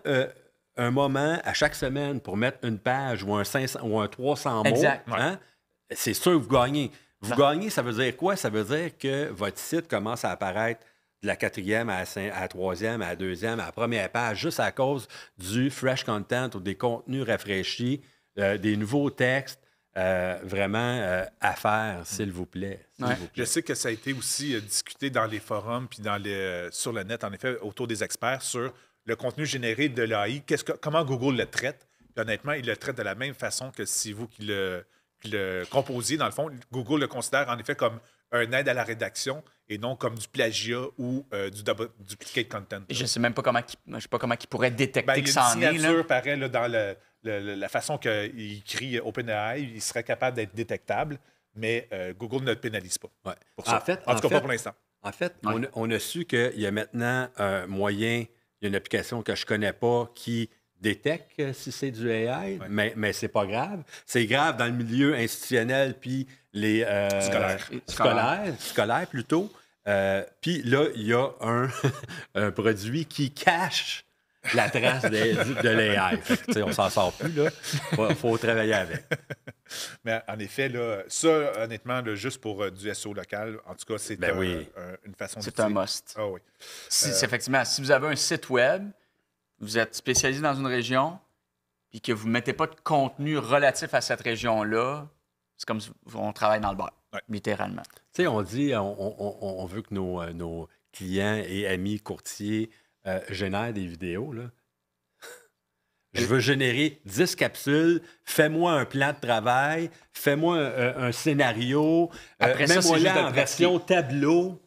Speaker 2: un moment à chaque semaine pour mettre une page ou un 500 ou un 300 mots, hein, c'est sûr que vous gagnez. Gagnez, ça veut dire quoi? Ça veut dire que votre site commence à apparaître de la 4e à la 3e, à la 2e, à la première page, juste à cause du fresh content ou des contenus rafraîchis, des nouveaux textes. Vraiment à faire, s'il vous plaît.
Speaker 1: Je sais que ça a été aussi discuté dans les forums puis sur le net, en effet, autour des experts, sur le contenu généré de l'AI. Comment Google le traite? Puis, honnêtement, il le traite de la même façon que si vous qui le composiez. Dans le fond, Google le considère en effet comme un aide à la rédaction et non comme du plagiat ou du duplicate content.
Speaker 3: Je ne sais même pas comment il pourrait détecter que
Speaker 1: ça en est. Il y a une signature,
Speaker 3: pareil,
Speaker 1: là, dans la façon qu'il écrit OpenAI, il serait capable d'être détectable, mais Google ne le pénalise pas.
Speaker 2: Ouais.
Speaker 1: Pour ça. En tout cas, pas pour l'instant.
Speaker 2: En fait, on a su qu'il y a maintenant un moyen, il y a une application que je ne connais pas qui détecte si c'est du AI, mais c'est pas grave. C'est grave dans le milieu institutionnel puis les scolaires plutôt. Puis là, il y a un produit qui cache la trace de l'AI. On s'en sort plus, là. Faut travailler avec.
Speaker 1: Mais en effet, là, ça, honnêtement, là, juste pour du SEO local, en tout cas, c'est une façon de
Speaker 3: c'est un must.
Speaker 1: Ah oui.
Speaker 3: Effectivement, si vous avez un site web, vous êtes spécialisé dans une région, puis que vous ne mettez pas de contenu relatif à cette région-là, c'est comme si on travaille dans le bar, littéralement.
Speaker 2: Tu sais, on dit, on veut que nos clients et amis courtiers génèrent des vidéos, là. Je veux générer 10 capsules, fais-moi un plan de travail, fais-moi un scénario, mets-moi là en version tableau,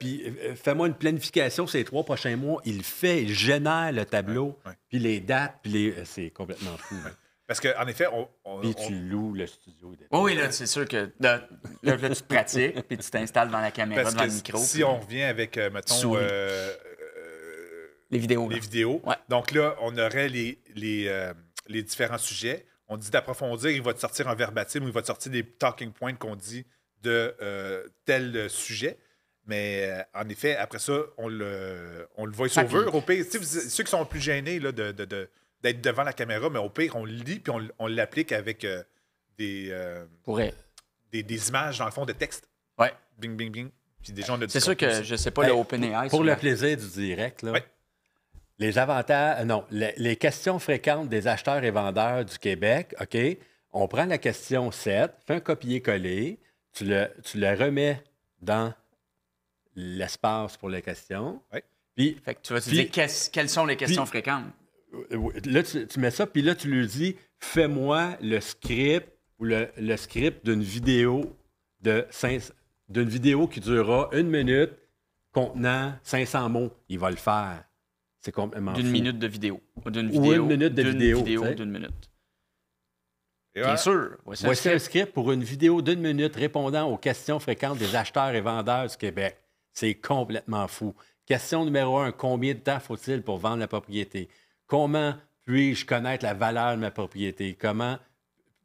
Speaker 2: puis fais-moi une planification ces 3 prochains mois. Il génère le tableau, puis les dates, puis c'est complètement fou.
Speaker 1: Parce qu'en effet,
Speaker 2: puis tu loues le studio.
Speaker 3: Oui, là, c'est sûr que là, tu te pratiques, puis tu t'installes devant la caméra, devant le micro.
Speaker 1: Si on revient avec, mettons...
Speaker 3: les vidéos.
Speaker 1: Les vidéos. Ouais. Donc là, on aurait les différents sujets. On dit d'approfondir, il va te sortir un verbatim ou il va te sortir des talking points qu'on dit de tel sujet. Mais en effet, après ça, on le voice-over. Au pire, ceux qui sont plus gênés là, d'être devant la caméra, mais au pire, on le lit puis on l'applique avec des images, dans le fond, de texte.
Speaker 3: Oui.
Speaker 1: Bing, bing, bing.
Speaker 3: C'est sûr que je ne sais pas le OpenAI.
Speaker 2: Pour le plaisir du direct, là. Les avantages, les questions fréquentes des acheteurs et vendeurs du Québec, OK, on prend la question 7, fais un copier-coller, tu le remets dans l'espace pour les questions.
Speaker 1: Oui.
Speaker 2: Puis,
Speaker 3: fait que tu vas te dire quelles sont les questions fréquentes.
Speaker 2: Là, tu mets ça, puis là, tu lui dis, fais-moi le script ou le script d'une vidéo d'une vidéo qui durera 1 minute contenant 500 mots. Il va le faire. C'est complètement
Speaker 3: D'une
Speaker 2: fou.
Speaker 3: minute de vidéo.
Speaker 2: Ou 1 minute de vidéo.
Speaker 3: D'une minute. Bien sûr.
Speaker 2: Voici un script pour une vidéo d'1 minute répondant aux questions fréquentes des acheteurs et vendeurs du Québec. C'est complètement fou. Question numéro 1. Combien de temps faut-il pour vendre la propriété? Comment puis-je connaître la valeur de ma propriété? Comment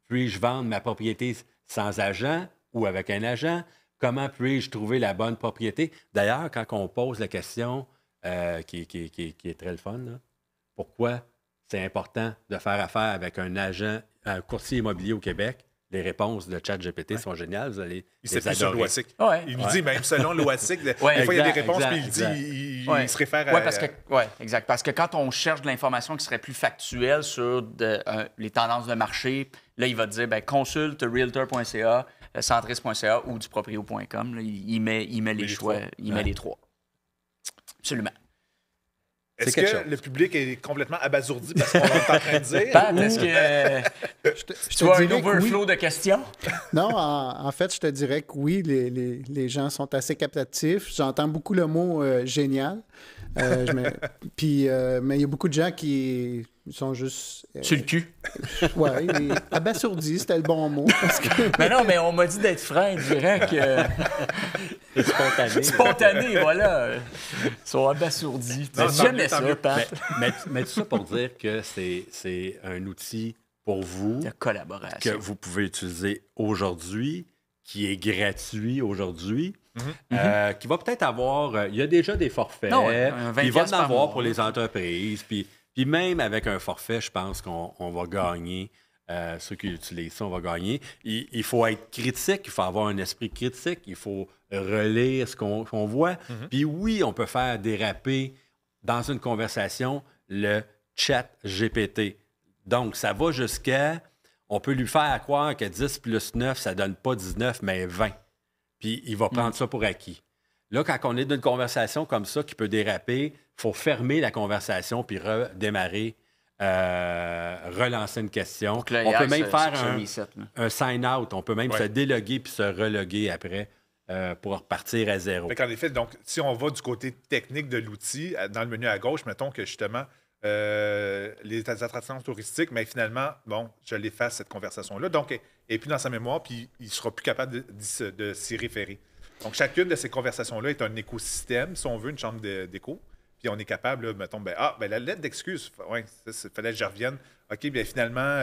Speaker 2: puis-je vendre ma propriété sans agent ou avec un agent? Comment puis-je trouver la bonne propriété? D'ailleurs, quand on pose la question qui est très le fun, là, pourquoi c'est important de faire affaire avec un agent, un courtier immobilier au Québec? Les réponses de ChatGPT sont géniales. Vous allez les adorer.
Speaker 1: L'OASIC. Il nous dit, même selon l'OASIC, des fois, il y a des réponses, puis il se réfère à...
Speaker 3: Oui, exact. Parce que quand on cherche de l'information qui serait plus factuelle sur les tendances de marché, là, il va te dire, consulte realtor.ca, centris.ca ou du proprio.com. Il met les choix, il met les 3. Absolument.
Speaker 1: Est-ce que le public est complètement abasourdi parce qu'on est en train de dire?
Speaker 3: Pat, est-ce que tu as un overflow de questions?
Speaker 4: Non, en fait, je te dirais que oui, les gens sont assez captatifs. J'entends beaucoup le mot génial. Mais il y a beaucoup de gens qui sont juste...
Speaker 3: sur le cul.
Speaker 4: Oui, abasourdis, c'était le bon mot.
Speaker 3: Mais non, mais on m'a dit d'être franc, direct.
Speaker 2: Spontané.
Speaker 3: Spontané, voilà. Ils sont abasourdis. C'est jamais ça, Pat.
Speaker 2: Mais tout ça pour dire que c'est un outil pour vous...
Speaker 3: de collaboration.
Speaker 2: Que vous pouvez utiliser aujourd'hui, qui est gratuit aujourd'hui. Qui va peut-être avoir... Il y a déjà des forfaits. Il va en avoir pour les entreprises. Puis même avec un forfait, je pense qu'on va gagner. Ceux qui utilisent ça, on va gagner. Il faut être critique, il faut avoir un esprit critique, il faut relire ce qu'on voit. Puis oui, on peut faire déraper dans une conversation le chat GPT. Donc, ça va jusqu'à... On peut lui faire croire que 10 plus 9, ça donne pas 19, mais 20. Puis il va prendre ça pour acquis. Là, quand on est dans une conversation comme ça qui peut déraper, il faut fermer la conversation puis redémarrer, relancer une question. On peut même faire un sign-out. On peut même se déloguer puis se reloguer après pour repartir à zéro.
Speaker 1: En effet, donc, si on va du côté technique de l'outil, dans le menu à gauche, mettons que justement, les attractions touristiques, mais finalement, bon, je l'efface cette conversation-là. Donc, et puis dans sa mémoire, puis il ne sera plus capable de s'y référer. Donc, chacune de ces conversations-là est un écosystème, si on veut, une chambre d'écho. Puis on est capable, là, mettons, la lettre d'excuse, oui, il fallait que je revienne. OK, bien finalement,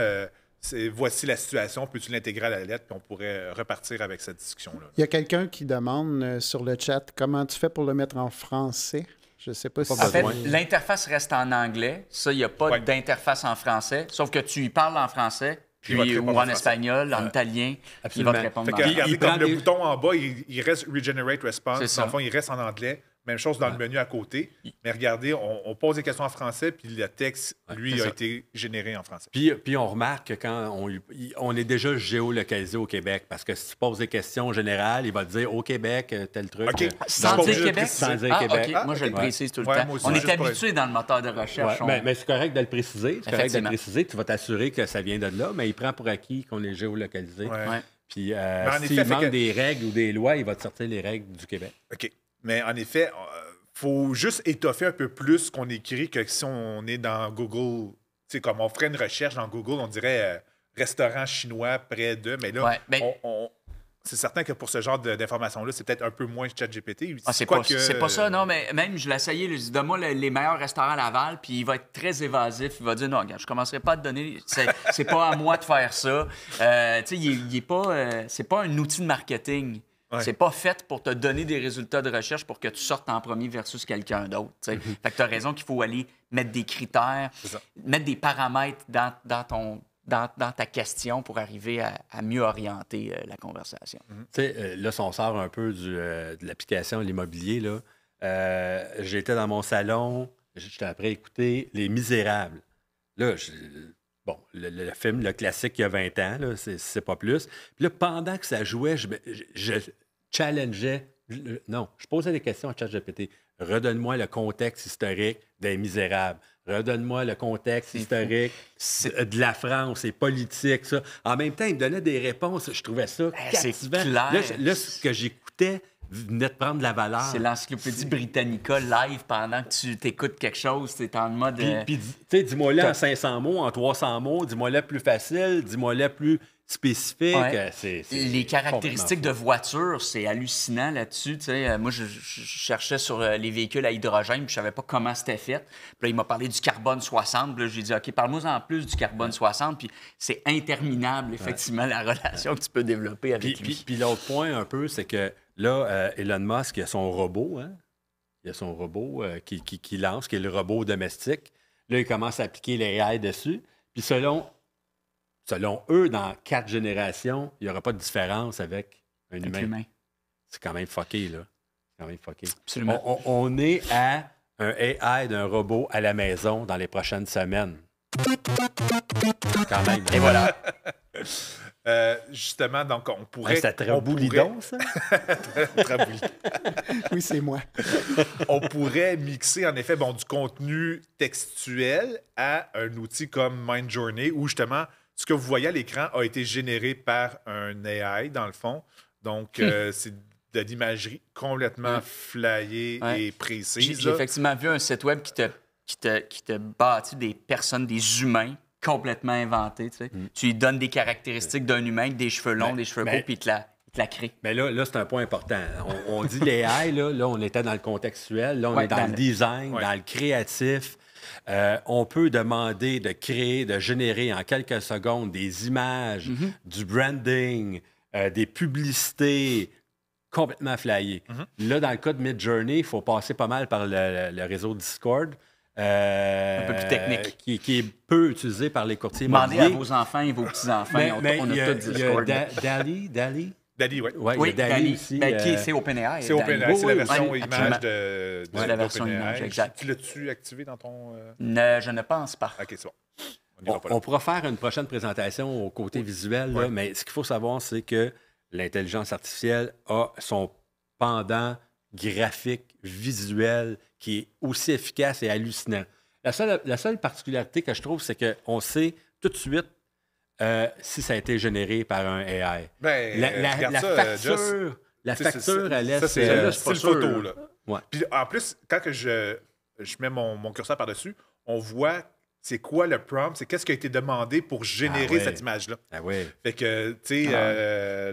Speaker 1: voici la situation, peux-tu l'intégrer à la lettre, puis on pourrait repartir avec cette discussion-là.
Speaker 4: Il y a quelqu'un qui demande sur le chat, comment tu fais pour le mettre en français? Je ne sais pas si...
Speaker 3: En fait, l'interface reste en anglais. Ça, il n'y a pas d'interface en français, sauf que tu y parles en français. Puis, ou en espagnol, en italien, il va te répondre.
Speaker 1: Regardez, comme le bouton en bas, il reste Regenerate Response. Dans le fond, il reste en anglais. Même chose dans le menu à côté. Mais regardez, on pose des questions en français, puis le texte, lui, a été généré en français.
Speaker 2: Puis on remarque que quand on est déjà géolocalisé au Québec, parce que si tu poses des questions générales, il va te dire au Québec, tel truc.
Speaker 3: Sans dire Québec?
Speaker 2: Sans dire Québec.
Speaker 3: Moi, je le précise tout le temps. On est habitué dans le moteur de recherche.
Speaker 2: Mais c'est correct de le préciser. C'est correct de le préciser. Tu vas t'assurer que ça vient de là, mais il prend pour acquis qu'on est géolocalisé. Puis s'il manque des règles ou des lois, il va te sortir les règles du Québec.
Speaker 1: OK. Mais en effet, il faut juste étoffer un peu plus ce qu'on écrit que si on est dans Google. Tu sais, comme on ferait une recherche dans Google, on dirait restaurant chinois près de. Mais là, c'est certain que pour ce genre d'informations-là, c'est peut-être un peu moins ChatGPT.
Speaker 3: C'est pas ça, non, mais même je l'ai essayé, je dis donne-moi les meilleurs restaurants à Laval, puis il va être très évasif. Il va dire non, regarde, je commencerai pas à te donner. C'est pas à moi de faire ça. Tu sais, il est pas. C'est pas un outil de marketing. C'est pas fait pour te donner des résultats de recherche pour que tu sortes en premier versus quelqu'un d'autre. Fait que tu as raison qu'il faut aller mettre des critères, mettre des paramètres dans ta question pour arriver à mieux orienter la conversation.
Speaker 2: Tu sais, là, si on sort un peu de l'application de l'immobilier, là, j'étais dans mon salon, j'étais après écouter Les Misérables. Là, bon, le film, le classique, il y a 20 ans, là, c'est pas plus. Puis là, pendant que ça jouait, je challengeais. Non, je posais des questions à ChatGPT. Redonne-moi le contexte historique des Misérables. Redonne-moi le contexte historique de la France et politique, ça. En même temps, il me donnait des réponses. Je trouvais ça captivant. Là, ce que j'écoutais venait de prendre de la valeur.
Speaker 3: C'est l'Encyclopédie Britannica live pendant que tu t'écoutes quelque chose. Tu es en mode...
Speaker 2: Puis tu sais, dis-moi-le en 500 mots, en 300 mots. Dis-moi-le plus facile, dis-moi-le plus spécifique.
Speaker 3: Les caractéristiques de voiture, c'est hallucinant là-dessus. Moi, je cherchais sur les véhicules à hydrogène, puis je savais pas comment c'était fait. Puis là, il m'a parlé du carbone 60. Puis là, j'ai dit, OK, parle-moi en plus du carbone 60. Puis c'est interminable, effectivement, la relation que tu peux développer avec lui.
Speaker 2: Puis l'autre point, un peu, c'est que là, Elon Musk, il a son robot, hein? Il a son robot qui lance, qui est le robot domestique. Là, il commence à appliquer les AI dessus. Puis selon eux, dans 4 générations, il n'y aura pas de différence avec un humain. C'est quand même fucké, là. C'est quand même fucké.
Speaker 3: Absolument.
Speaker 2: On est à un AI d'un robot à la maison dans les prochaines semaines. Quand même.
Speaker 3: Et voilà.
Speaker 1: Justement, donc, on pourrait...
Speaker 2: C'est Traboulidon, ça?
Speaker 1: Traboulidon.
Speaker 4: Oui, c'est moi.
Speaker 1: On pourrait mixer, en effet, du contenu textuel à un outil comme Midjourney, où, justement, ce que vous voyez à l'écran a été généré par un AI, dans le fond. Donc, c'est de l'imagerie complètement flayée et précise.
Speaker 3: J'ai effectivement vu un site web qui te bâtit des personnes, des humains complètement inventés. Tu sais. Tu lui donnes des caractéristiques d'un humain avec des cheveux longs, des cheveux courts, puis il te la crée.
Speaker 2: Mais là, c'est un point important. On dit l'AI, là, on était dans le contextuel. Là, on est dans le design, dans le créatif. On peut demander de créer, de générer en quelques secondes des images, du branding, des publicités complètement flyées. Là, dans le cas de Midjourney, il faut passer pas mal par le réseau Discord.
Speaker 3: Un peu plus technique.
Speaker 2: Qui est peu utilisé par les courtiers immobiliers.
Speaker 3: Demandez à vos enfants et vos petits-enfants. On a tout Discord.
Speaker 1: DALL-E, oui.
Speaker 2: Oui, DALL-E aussi.
Speaker 3: C'est OpenAI.
Speaker 1: C'est OpenAI, c'est la version image de
Speaker 3: c'est la version image, exact.
Speaker 1: Tu l'as-tu activé dans ton...
Speaker 3: Je ne pense pas.
Speaker 1: OK, c'est
Speaker 2: bon. On pourra faire une prochaine présentation au côté visuel, là, mais ce qu'il faut savoir, c'est que l'intelligence artificielle a son pendant graphique, visuel, qui est aussi efficace et hallucinant. La seule particularité que je trouve, c'est qu'on sait tout de suite La facture, elle laisse...
Speaker 1: Ça, c'est le style photo. Là.
Speaker 2: Ouais.
Speaker 1: Puis en plus, quand que je mets mon curseur par-dessus, on voit c'est quoi le prompt, c'est qu'est-ce qui a été demandé pour générer cette image-là.
Speaker 2: Ah oui.
Speaker 1: Fait que, tu sais...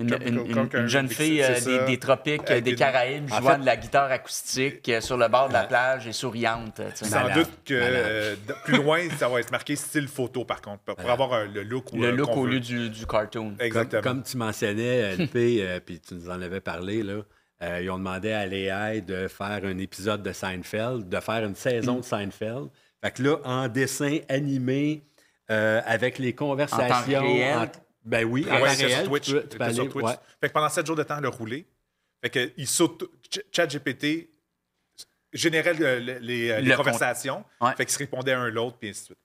Speaker 3: une jeune fille des tropiques, des Caraïbes, jouant de la guitare acoustique sur le bord de la plage et souriante.
Speaker 1: Sans doute que plus loin, ça va être marqué style photo, par contre, pour avoir le look.
Speaker 3: Le look au lieu du cartoon.
Speaker 1: Exactement.
Speaker 2: Comme tu mentionnais, LP, puis tu nous en avais parlé, là, ils ont demandé à l'AI de faire un épisode de Seinfeld, de faire une saison de Seinfeld. Fait que là, en dessin animé, avec les conversations...
Speaker 3: En temps réel?
Speaker 2: Ben oui,
Speaker 1: en temps réel.
Speaker 2: Sur
Speaker 1: Twitch.
Speaker 2: Tu peux aller,
Speaker 1: sur Twitch.
Speaker 2: ouais.
Speaker 1: Fait que pendant 7 jours de temps, le roulé. Fait que ChatGPT générait les conversations.
Speaker 3: Ouais.
Speaker 1: Fait qu'ils se répondaient un l'autre, puis ainsi de suite.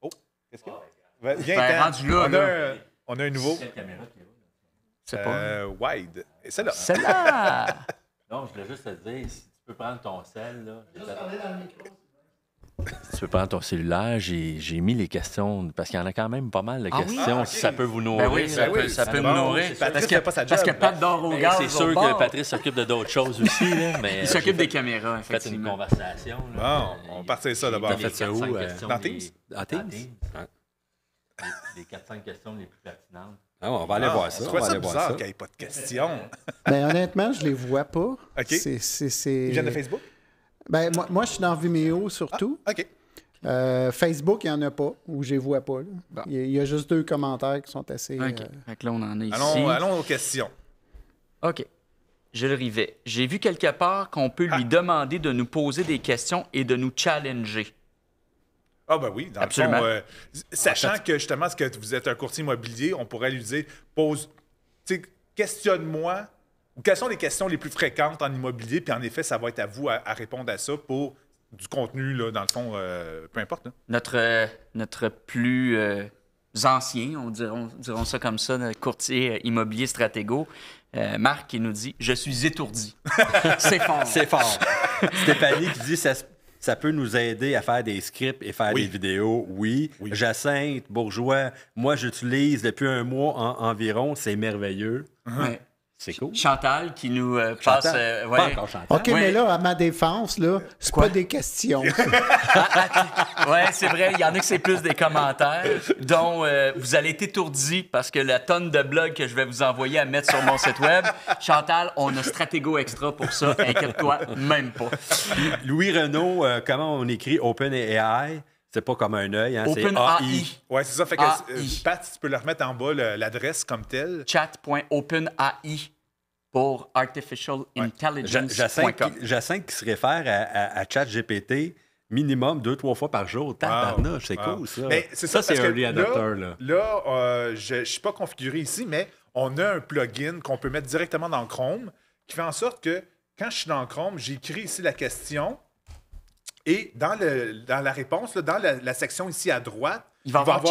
Speaker 1: Oh, qu'est-ce qu'il y a? Viens,
Speaker 3: rendu là,
Speaker 1: on a un nouveau.
Speaker 3: Quelle caméra qui est là? C'est pas...
Speaker 1: Wide. Et celle-là.
Speaker 3: Celle-là!
Speaker 2: Non, je voulais juste te dire, si tu peux prendre ton sel, là... Si tu peux prendre ton cellulaire, j'ai mis les questions, parce qu'il y en a quand même pas mal de questions, si ça peut vous nourrir.
Speaker 3: Ben oui, ça peut nous nourrir.
Speaker 1: Parce que
Speaker 3: Pat dort au gaz.
Speaker 2: C'est sûr que Patrice s'occupe de d'autres choses aussi. Là, mais
Speaker 3: il s'occupe des caméras,
Speaker 2: fait une
Speaker 3: effectivement.
Speaker 2: conversation. Là,
Speaker 1: on partait ça d'abord.
Speaker 2: T'as fait ça où?
Speaker 1: Dans Teams?
Speaker 2: Dans Teams? Les 4-5 questions les plus pertinentes. Ah, on va aller voir ça.
Speaker 1: Je trouve ça bizarre qu'il n'y ait pas de questions.
Speaker 4: Ben, honnêtement, je les vois pas.
Speaker 1: OK. Ils viennent de Facebook?
Speaker 4: Ben, moi, je suis dans Vimeo surtout.
Speaker 1: OK.
Speaker 4: Facebook, il n'y en a pas, ou je les vois pas. Bon. Il y a juste 2 commentaires qui sont assez...
Speaker 3: OK. Fait que là, on en est ici.
Speaker 1: Allons aux questions.
Speaker 3: OK. Gilles Rivet, j'ai vu quelque part qu'on peut lui demander de nous poser des questions et de nous challenger.
Speaker 1: Ah ben oui, dans
Speaker 3: Absolument.
Speaker 1: le fond, sachant que justement, ce que vous êtes un courtier immobilier, on pourrait lui dire, questionne-moi, ou quelles sont les questions les plus fréquentes en immobilier, puis en effet, ça va être à vous à répondre à ça pour du contenu, là, dans le fond, peu importe. Là.
Speaker 3: Notre plus ancien, dirons ça comme ça, notre courtier immobilier stratégo, Marc, qui nous dit « Je suis étourdi ». C'est fort.
Speaker 2: C'est fort. Stéphanie qui dit ça peut nous aider à faire des scripts et faire des vidéos. Oui. Jacinthe, Bourgeois, moi, j'utilise depuis un mois environ. C'est merveilleux.
Speaker 3: Ouais.
Speaker 2: C'est cool.
Speaker 3: Chantal qui nous passe...
Speaker 2: Pas encore Chantal.
Speaker 4: OK, mais là, à ma défense, là, c'est pas des questions.
Speaker 3: Oui, c'est vrai. Il y en a que c'est plus des commentaires, dont vous allez être étourdi parce que la tonne de blogs que je vais vous envoyer à mettre sur mon site web, Chantal, on a Stratego Extra pour ça. Inquiète-toi, même pas.
Speaker 2: Louis Renaud, comment on écrit OpenAI? C'est pas comme un œil, hein, c'est AI.
Speaker 1: Oui, c'est ça. Fait que, Pat, tu peux le remettre en bas, l'adresse comme telle.
Speaker 3: Chat.openai pour Artificial Intelligence.com.
Speaker 2: Jacinthe qui se réfère à ChatGPT minimum 2-3 fois par jour. Tabarnouche, c'est cool, ça.
Speaker 1: Mais ça,
Speaker 2: c'est early adopter.
Speaker 1: Là, je ne suis pas configuré ici, mais on a un plugin qu'on peut mettre directement dans Chrome qui fait en sorte que quand je suis dans Chrome, j'écris ici la question. Et dans la réponse, là, dans la section ici à droite, il va y avoir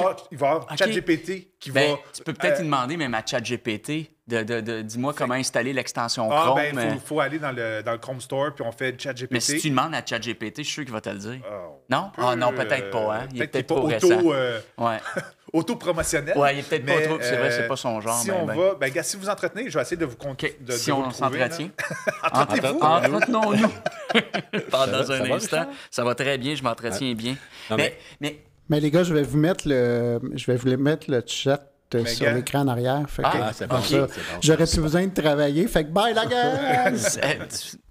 Speaker 1: ChatGPT qui va...
Speaker 3: Tu peux peut-être lui demander, même à ChatGPT, dis-moi comment installer l'extension Chrome.
Speaker 1: Il faut aller dans le Chrome Store, puis on fait ChatGPT.
Speaker 3: Mais si tu demandes à ChatGPT, je suis sûr qu'il va te le dire. Non? Non, peut-être pas. Hein? Il est peut-être
Speaker 1: pas
Speaker 3: trop récent.
Speaker 1: Auto-promotionnel.
Speaker 3: Oui, il est peut-être pas trop, c'est vrai, c'est pas son genre.
Speaker 1: Si si vous entretenez, je vais essayer de vous
Speaker 3: si on s'entretient.
Speaker 1: Entretenons-nous.
Speaker 3: Pendant un instant. Ça va très bien, je m'entretiens bien.
Speaker 4: Mais les gars, je vais vous mettre le chat sur l'écran en arrière.
Speaker 2: C'est bon.
Speaker 4: J'aurais plus besoin de travailler. Fait que bye la gueule!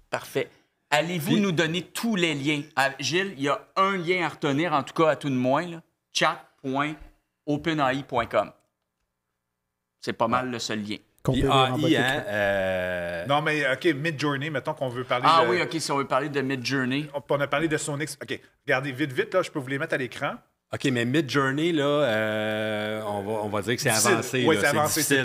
Speaker 3: Parfait. Allez-vous nous donner tous les liens? Gilles, il y a un lien à retenir, en tout cas à tout de moins, chat.openai.com. C'est pas mal le seul lien.
Speaker 1: Non, mais OK, Midjourney, mettons qu'on veut parler
Speaker 3: oui, OK, si on veut parler de Midjourney.
Speaker 1: On a parlé de Sonix. OK, regardez, vite, là, je peux vous les mettre à l'écran.
Speaker 2: OK, mais Midjourney, là, on va dire que c'est avancé.
Speaker 1: Oui, c'est avancé, c'est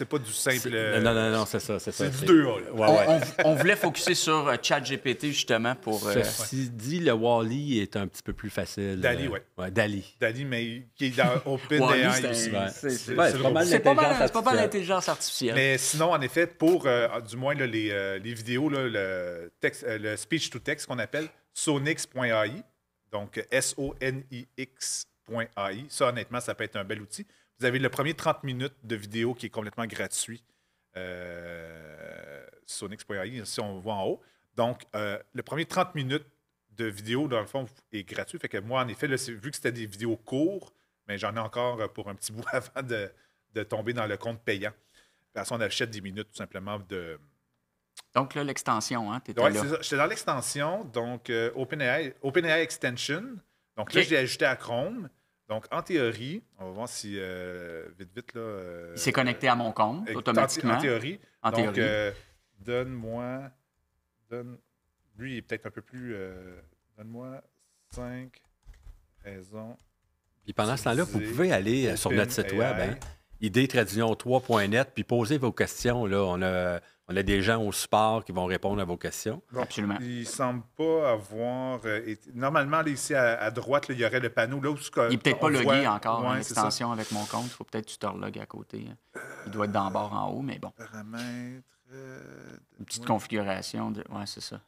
Speaker 1: pas du simple...
Speaker 2: Non, c'est ça.
Speaker 1: C'est du 2A,
Speaker 3: là. On voulait focuser sur ChatGPT, justement, pour...
Speaker 2: Ceci dit, le Wall-E est un petit peu plus facile.
Speaker 1: Dali, Dali, mais qui est dans OpenAI aussi.
Speaker 3: C'est pas mal l'intelligence artificielle.
Speaker 1: Mais sinon, en effet, pour, du moins, là, les vidéos, là, le speech-to-text qu'on appelle, sonix.ai, donc sonix.ai. Ça, honnêtement, ça peut être un bel outil. Vous avez le premier 30 minutes de vidéo qui est complètement gratuit Sonix.ai, si on voit en haut. Donc, le premier 30 minutes de vidéo, dans le fond, est gratuit. Fait que moi, en effet, là, vu que c'était des vidéos courtes, mais j'en ai encore pour un petit bout avant de tomber dans le compte payant. Parce qu'on achète 10 minutes, tout simplement, de...
Speaker 3: Donc, là, l'extension, hein, t'étais
Speaker 1: Oui,
Speaker 3: là.
Speaker 1: c'est ça. J'étais dans l'extension, donc OpenAI Extension. Donc là, je l'ai ajouté à Chrome. Donc, en théorie, on va voir si, vite, là...
Speaker 3: il s'est connecté à mon compte, automatiquement.
Speaker 1: En théorie.
Speaker 3: En
Speaker 1: donc,
Speaker 3: théorie.
Speaker 1: Lui, il est peut-être un peu plus... donne-moi 5 raisons.
Speaker 2: Puis pendant ce temps-là, vous pouvez aller sur notre site web, hein, idée-3.net, puis poser vos questions. Là. On a des gens au support qui vont répondre à vos questions.
Speaker 1: Bon,
Speaker 3: absolument.
Speaker 1: Il ne semble pas avoir... Normalement, là, ici, à droite, là, il y aurait le panneau. Là, où
Speaker 3: il n'est peut-être pas logué encore,
Speaker 1: ouais,
Speaker 3: l'extension avec mon compte. Il faut peut-être que tu te relogues à côté. Il doit être dans le bord en haut, mais bon.
Speaker 1: Paramètres...
Speaker 3: Une petite configuration. Ouais, c'est ça.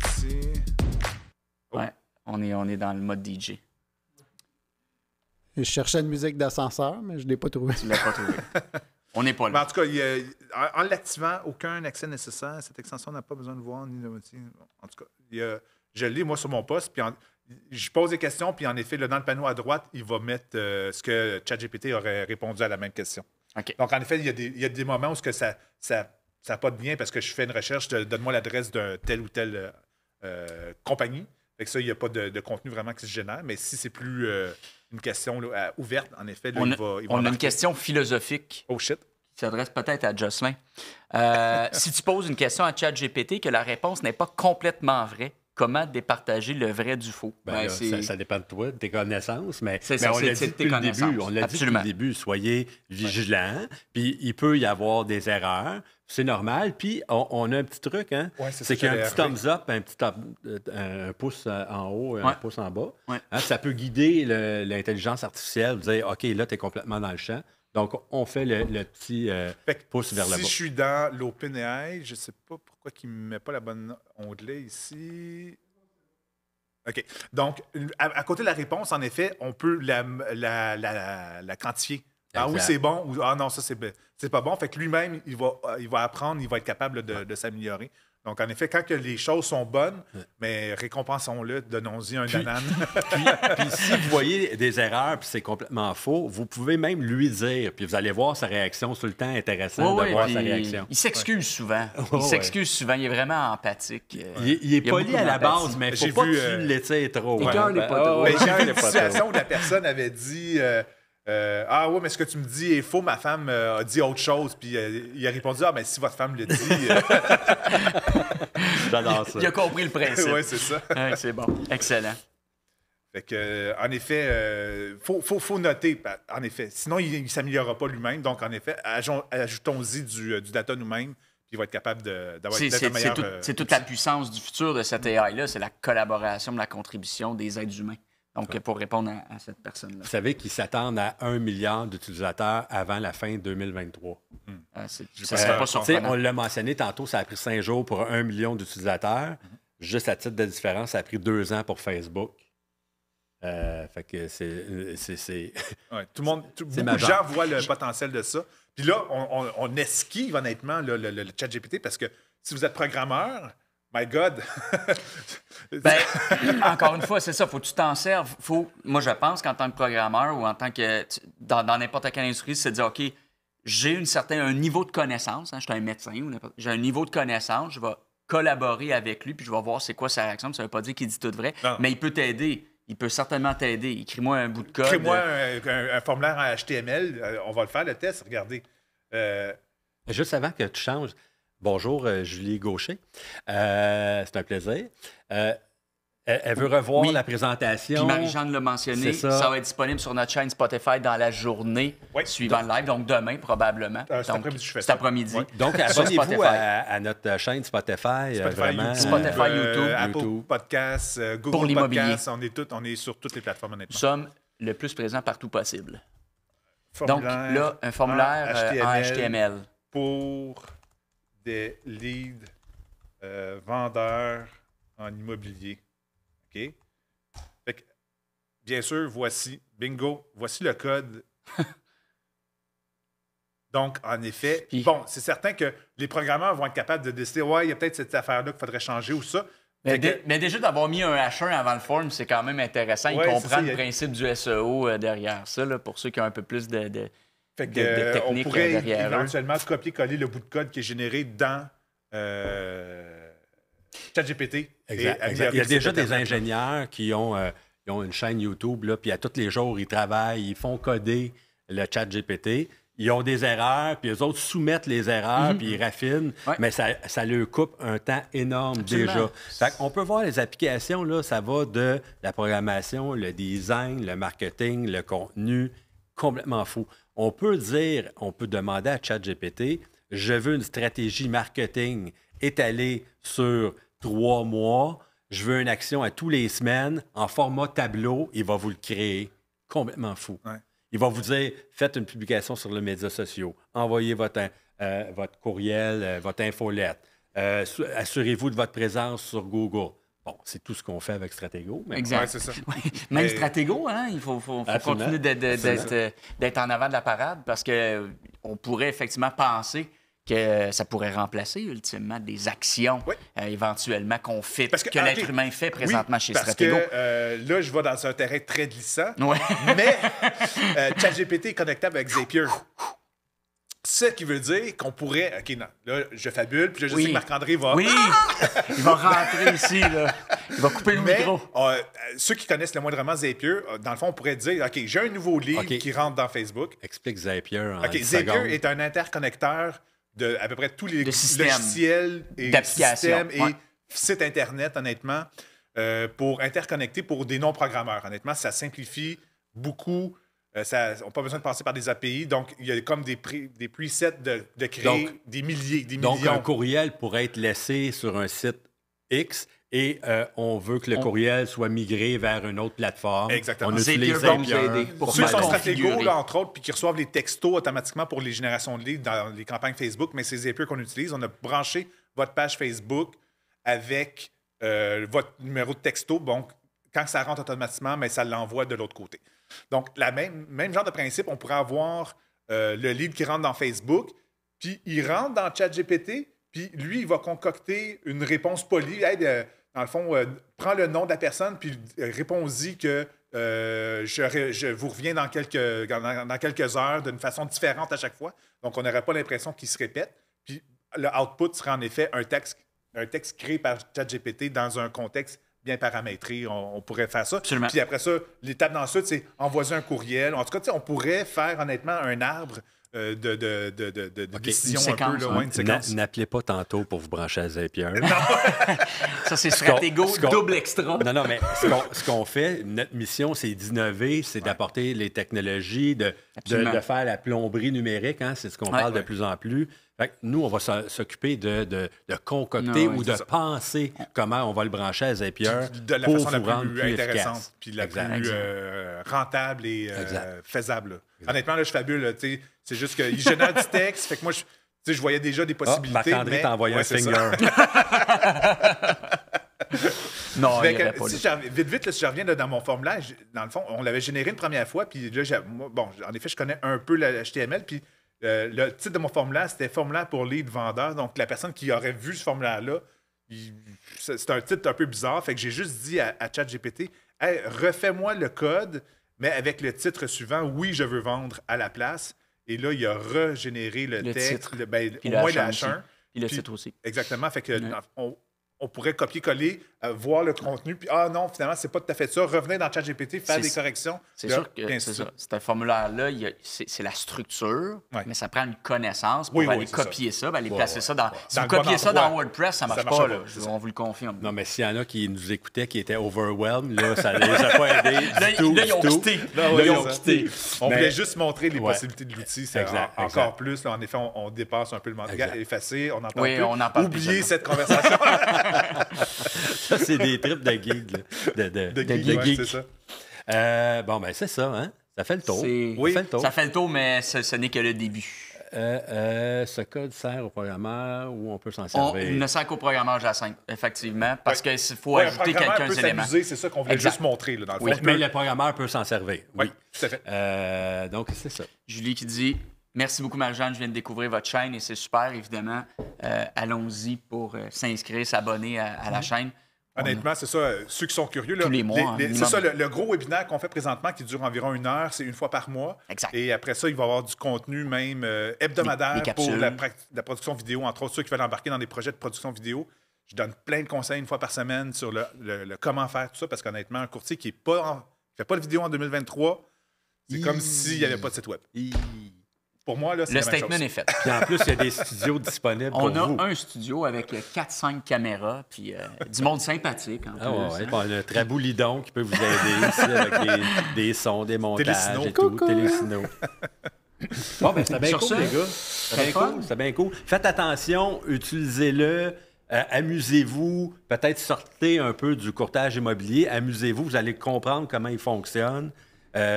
Speaker 1: Ici...
Speaker 3: Oh. Ouais, on est dans le mode DJ.
Speaker 4: Je cherchais une musique d'ascenseur, mais je ne l'ai pas trouvée.
Speaker 3: Tu ne l'as pas trouvée. On n'est pas là.
Speaker 1: Mais en tout cas, en l'activant, aucun accès nécessaire. Cette extension n'a pas besoin de voir ni de moitié. En tout cas, je l'ai, moi, sur mon poste. Puis je pose des questions, puis en effet, là, dans le panneau à droite, il va mettre ce que ChatGPT aurait répondu à la même question.
Speaker 3: Okay.
Speaker 1: Donc, en effet, il y a des moments où ça n'a pas de lien parce que je fais une recherche, donne-moi l'adresse de telle ou telle compagnie. Fait que ça, il n'y a pas de contenu vraiment qui se génère. Mais si c'est plus une question là, ouverte, en effet, là,
Speaker 3: on a une question philosophique.
Speaker 1: Oh shit.
Speaker 3: Qui s'adresse peut-être à Jocelyn. Si tu poses une question à ChatGPT que la réponse n'est pas complètement vraie, comment départager le vrai du faux?
Speaker 2: Ben là, ça dépend de toi, de tes connaissances, mais on l'a dit depuis le début. Soyez vigilants, puis il peut y avoir des erreurs, c'est normal. Puis on a un petit truc, hein? Ouais, c'est qu'il y a un petit thumbs up, un pouce en haut, un pouce en bas.
Speaker 3: Ouais.
Speaker 2: Hein, ça peut guider l'intelligence artificielle, dire OK, là, tu es complètement dans le champ. Donc, on fait le petit pouce vers le bas.
Speaker 1: Si je suis dans l'OpenAI, je ne sais pas pourquoi il ne me met pas la bonne onglet ici. OK. Donc, à côté de la réponse, en effet, on peut la quantifier. Ah oui, c'est bon. Ou ah non, ça, c'est pas bon. Fait que lui-même, il va apprendre, il va être capable de s'améliorer. Donc, en effet, quand que les choses sont bonnes, mais récompensons-le, donnons-y un banane.
Speaker 2: puis si vous voyez des erreurs puis c'est complètement faux, vous pouvez même lui dire, puis vous allez voir sa réaction. C'est tout le temps intéressant de voir sa réaction.
Speaker 3: Il s'excuse souvent. Il s'excuse souvent. Il est vraiment empathique.
Speaker 2: Il est poli à la base, mais il ne faut pas que tu l'étires trop.
Speaker 1: J'ai vu une situation où la personne avait dit... ah oui, mais ce que tu me dis est faux, ma femme a dit autre chose. Puis il a répondu, ah, mais si votre femme le dit.
Speaker 2: J'adore ça.
Speaker 3: Il a compris le principe.
Speaker 1: Oui, c'est ça.
Speaker 3: Ouais, c'est bon. Excellent.
Speaker 1: Fait que, en effet, faut noter, en effet. Sinon, il ne s'améliorera pas lui-même. Donc, en effet, ajoutons-y du data nous-mêmes. Puis il va être capable d'avoir
Speaker 3: un meilleur... C'est toute la puissance du futur de cette AI-là. C'est la collaboration, la contribution des êtres humains. Donc, pour répondre à cette personne-là.
Speaker 2: Vous savez qu'ils s'attendent à 1 milliard d'utilisateurs avant la fin 2023.
Speaker 3: Ça serait pas surprenant.
Speaker 2: On l'a mentionné tantôt, ça a pris 5 jours pour 1 million d'utilisateurs. Juste à titre de différence, ça a pris 2 ans pour Facebook. Fait que c'est...
Speaker 1: Ouais, beaucoup de gens voient le potentiel de ça. Puis là, on esquive honnêtement le ChatGPT parce que si vous êtes programmeur... My God!
Speaker 3: Encore une fois, c'est ça. Faut que tu t'en serves. Moi, je pense qu'en tant que programmeur ou en tant que... Dans n'importe quelle industrie, c'est de dire, OK, j'ai un niveau de connaissance. Hein, je suis un médecin. J'ai un niveau de connaissance. Je vais collaborer avec lui puis je vais voir c'est quoi sa réaction. Ça ne veut pas dire qu'il dit tout vrai, mais il peut t'aider. Il peut certainement t'aider. Écris-moi un bout de code.
Speaker 1: Écris-moi un formulaire en HTML. On va le faire, le test. Regardez.
Speaker 2: Juste avant que tu changes... Bonjour, Julie Gaucher. C'est un plaisir. Elle veut revoir la présentation.
Speaker 3: Puis Marie-Jeanne l'a mentionné, ça va être disponible sur notre chaîne Spotify dans la journée suivant le live, donc demain probablement.
Speaker 1: Cet après-midi, je fais ça.
Speaker 3: Cet après-midi.
Speaker 2: Oui. Donc, abonnez-vous à notre chaîne Spotify.
Speaker 3: Spotify, YouTube.
Speaker 1: Apple Podcasts, Google Podcasts. On est sur toutes les plateformes, honnêtement.
Speaker 3: Nous sommes le plus présents partout possible. Donc là, un formulaire en HTML.
Speaker 1: Pour des leads vendeurs en immobilier. OK? Fait que, bien sûr, voici le code. Donc, en effet, bon, c'est certain que les programmeurs vont être capables de décider, ouais, il y a peut-être cette affaire-là qu'il faudrait changer ou ça.
Speaker 3: Mais déjà, d'avoir mis un H1 avant le form, c'est quand même intéressant. Il comprend le principe du SEO derrière ça, là, pour ceux qui ont un peu plus de technique
Speaker 1: on pourrait
Speaker 3: derrière
Speaker 1: éventuellement copier-coller le bout de code qui est généré dans ChatGPT.
Speaker 2: Exact. Il y a déjà des ingénieurs qui ont une chaîne YouTube, là, puis à tous les jours, ils travaillent, ils font coder le ChatGPT. Ils ont des erreurs, puis eux autres soumettent les erreurs, puis ils raffinent, mais ça leur coupe un temps énorme déjà. Fait qu'on peut voir les applications, là, ça va de la programmation, le design, le marketing, le contenu, complètement fou. On peut demander à ChatGPT, je veux une stratégie marketing étalée sur 3 mois, je veux une action à tous les semaines, en format tableau, il va vous le créer. Complètement fou. Ouais. Il va vous dire, faites une publication sur les médias sociaux, envoyez votre courriel, votre infolette, assurez-vous de votre présence sur Google. Bon, c'est tout ce qu'on fait avec Stratego. Mais...
Speaker 3: Exact.
Speaker 1: Ouais, c'est ça.
Speaker 3: Même Stratego, hein, il faut continuer d'être en avant de la parade parce qu'on pourrait effectivement penser que ça pourrait remplacer ultimement des actions éventuellement qu'on fait, que l'être humain fait présentement chez Stratego.
Speaker 1: Parce que là, je vais dans un terrain très glissant, mais ChatGPT est connectable avec Zapier. Ce qui veut dire qu'on pourrait... OK, non, là, je fabule, puis là, je sais que Marc-André va...
Speaker 3: Oui! Il va rentrer ici, là. Il va couper le micro.
Speaker 1: Ceux qui connaissent le moindrement Zapier, dans le fond, on pourrait dire, OK, j'ai un nouveau livre qui rentre dans Facebook.
Speaker 2: Explique Zapier en
Speaker 1: Zapier est un interconnecteur de à peu près tous les logiciels et systèmes et sites Internet, honnêtement, pour interconnecter pour des non-programmeurs. Honnêtement, ça simplifie beaucoup. On n'a pas besoin de passer par des API. Donc, il y a comme des presets de créer des milliers, des millions.
Speaker 2: Donc, un courriel pourrait être laissé sur un site X et on veut que le courriel soit migré vers une autre plateforme.
Speaker 1: Exactement.
Speaker 2: On utilise Zapier.
Speaker 1: Ceux qui sont Stratego, là, entre autres, puis qui reçoivent les textos automatiquement pour les générations de leads dans les campagnes Facebook, mais c'est Zapier qu'on utilise. On a branché votre page Facebook avec votre numéro de texto. Donc, quand ça rentre automatiquement, mais ça l'envoie de l'autre côté. Donc, même genre de principe, on pourrait avoir le lead qui rentre dans Facebook, puis il rentre dans ChatGPT, puis lui, il va concocter une réponse polie. Hey, dans le fond, prends le nom de la personne, puis réponds-y que je vous reviens dans quelques heures d'une façon différente à chaque fois. Donc, on n'aurait pas l'impression qu'il se répète. Puis le output serait en effet un texte créé par ChatGPT dans un contexte bien paramétré, on pourrait faire ça.
Speaker 3: Absolument.
Speaker 1: Puis après ça, l'étape d'ensuite, c'est envoyer un courriel. En tout cas, on pourrait faire honnêtement un arbre de décision un peu. Là, une séquence.
Speaker 2: N'appelez pas tantôt pour vous brancher à Zapier.
Speaker 3: Ça, c'est Stratego double extra.
Speaker 2: Non, mais ce qu'on fait, notre mission, c'est d'innover, c'est d'apporter les technologies, de faire la plomberie numérique. Hein, c'est ce qu'on parle de plus en plus. Fait que nous, on va s'occuper de concocter ou de penser comment on va le brancher à Zapier
Speaker 1: de la façon la plus intéressante, puis la plus rentable et faisable. Honnêtement, là, je fabule. C'est juste qu'il génère du texte. Fait que moi, je voyais déjà des possibilités.
Speaker 2: Marc-André t'a envoyé un finger.
Speaker 3: Non,
Speaker 1: vite, si je reviens dans mon formulaire, dans le fond, on l'avait généré une première fois. Puis là, en effet, je connais un peu le HTML. Puis le titre de mon formulaire, c'était « Formulaire pour lead vendeur ». Donc, la personne qui aurait vu ce formulaire-là, c'est un titre un peu bizarre. Fait que j'ai juste dit à ChatGPT, « Hey, refais-moi le code, mais avec le titre suivant, oui, je veux vendre à la place ». Et là, il a régénéré le texte,
Speaker 3: titre.
Speaker 1: Au moins le H1.
Speaker 3: Puis le titre aussi.
Speaker 1: Exactement. Fait que on pourrait copier-coller, voir le contenu, puis non, finalement, c'est pas tout à fait ça. Revenez dans ChatGPT, faire des corrections.
Speaker 3: C'est sûr que c'est ça. C'est un formulaire-là, c'est la structure, mais ça prend une connaissance pour aller copier ça, aller placer ça dans... Si vous copiez ça dans WordPress, ça ne marche pas, on vous le confirme.
Speaker 2: Non, mais s'il y en a qui nous écoutaient, qui étaient overwhelmed, là, ça ne les a pas aidés du tout.
Speaker 3: Là, ils ont quitté.
Speaker 1: On voulait juste montrer les possibilités de l'outil. C'est encore plus. Là, en effet, on dépasse un peu le manque. Effacer, on n'en parle plus. Oubliez cette conversation.
Speaker 2: Ça, c'est des trips de geek. De geek.
Speaker 1: C'est ça.
Speaker 2: Bon, ben c'est ça, hein? Ça fait le tour.
Speaker 3: Ça fait le tour, mais ce n'est que le début.
Speaker 2: Ce code sert au programmeur ou on peut s'en servir?
Speaker 3: Il ne sert qu'au programmeur Jacinthe, effectivement, parce qu'il faut ajouter quelques éléments.
Speaker 1: C'est ça qu'on voulait juste montrer. Là, dans le fond.
Speaker 2: Mais le programmeur peut s'en servir.
Speaker 1: Oui, tout à fait.
Speaker 2: Donc, c'est ça.
Speaker 3: Julie qui dit... Merci beaucoup, Marie-Jeanne. Je viens de découvrir votre chaîne et c'est super, évidemment. Allons-y pour s'inscrire, s'abonner à la chaîne.
Speaker 1: Honnêtement, c'est ça. Ceux qui sont curieux, là,
Speaker 3: tous les mois.
Speaker 1: c'est ça, le gros webinaire qu'on fait présentement qui dure environ 1 heure, c'est 1 fois par mois.
Speaker 3: Exact.
Speaker 1: Et après ça, il va y avoir du contenu même hebdomadaire
Speaker 3: des
Speaker 1: pour la production vidéo, entre autres ceux qui veulent embarquer dans des projets de production vidéo. Je donne plein de conseils 1 fois par semaine sur le comment faire tout ça, parce qu'honnêtement, un courtier qui ne fait pas de vidéo en 2023, c'est comme s'il n'y avait pas de site web. Pour moi, là, c'est
Speaker 3: le statement est fait.
Speaker 2: Puis en plus, il y a des studios disponibles pour vous.
Speaker 3: On a un studio avec 4-5 caméras, puis du monde sympathique en plus.
Speaker 2: On a un très beau lidon qui peut vous aider ici avec des sons, des montages et tout. Télésino. Bon, ben c'était bien cool, les gars. C'était bien cool. Faites attention, utilisez-le. Amusez-vous, peut-être sortez un peu du courtage immobilier, amusez-vous, vous allez comprendre comment il fonctionne.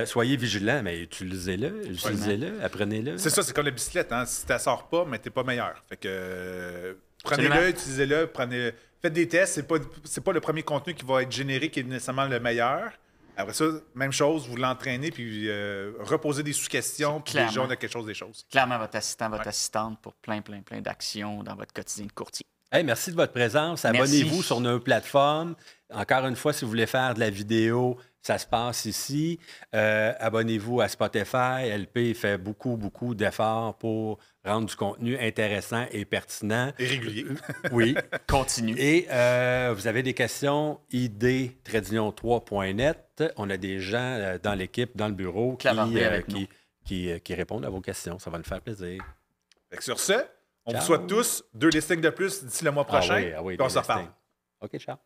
Speaker 2: Soyez vigilants, mais utilisez-le, apprenez-le.
Speaker 1: C'est ça, c'est comme la bicyclette. Hein? Si tu ne sors pas, mais tu n'es pas meilleur. Fait que prenez-le, utilisez-le, faites des tests. C'est pas le premier contenu qui va être généré qui est nécessairement le meilleur. Après ça, même chose, vous l'entraînez, puis reposez des sous-questions, puis les gens de quelque chose des choses.
Speaker 3: Clairement, votre assistant, votre assistante pour plein d'actions dans votre quotidien de courtier.
Speaker 2: Hey, merci de votre présence. Abonnez-vous sur nos plateformes. Encore une fois, si vous voulez faire de la vidéo, ça se passe ici. Abonnez-vous à Spotify. LP fait beaucoup d'efforts pour rendre du contenu intéressant et pertinent.
Speaker 1: Et régulier.
Speaker 2: Oui.
Speaker 3: Continue.
Speaker 2: Et vous avez des questions, id-3.net. On a des gens dans l'équipe, dans le bureau, qui répondent à vos questions. Ça va nous faire plaisir.
Speaker 1: Fait que sur ce, on vous souhaite tous 2 listings de plus d'ici le mois prochain.
Speaker 2: Ah oui,
Speaker 1: puis on se reparle.
Speaker 2: OK, ciao.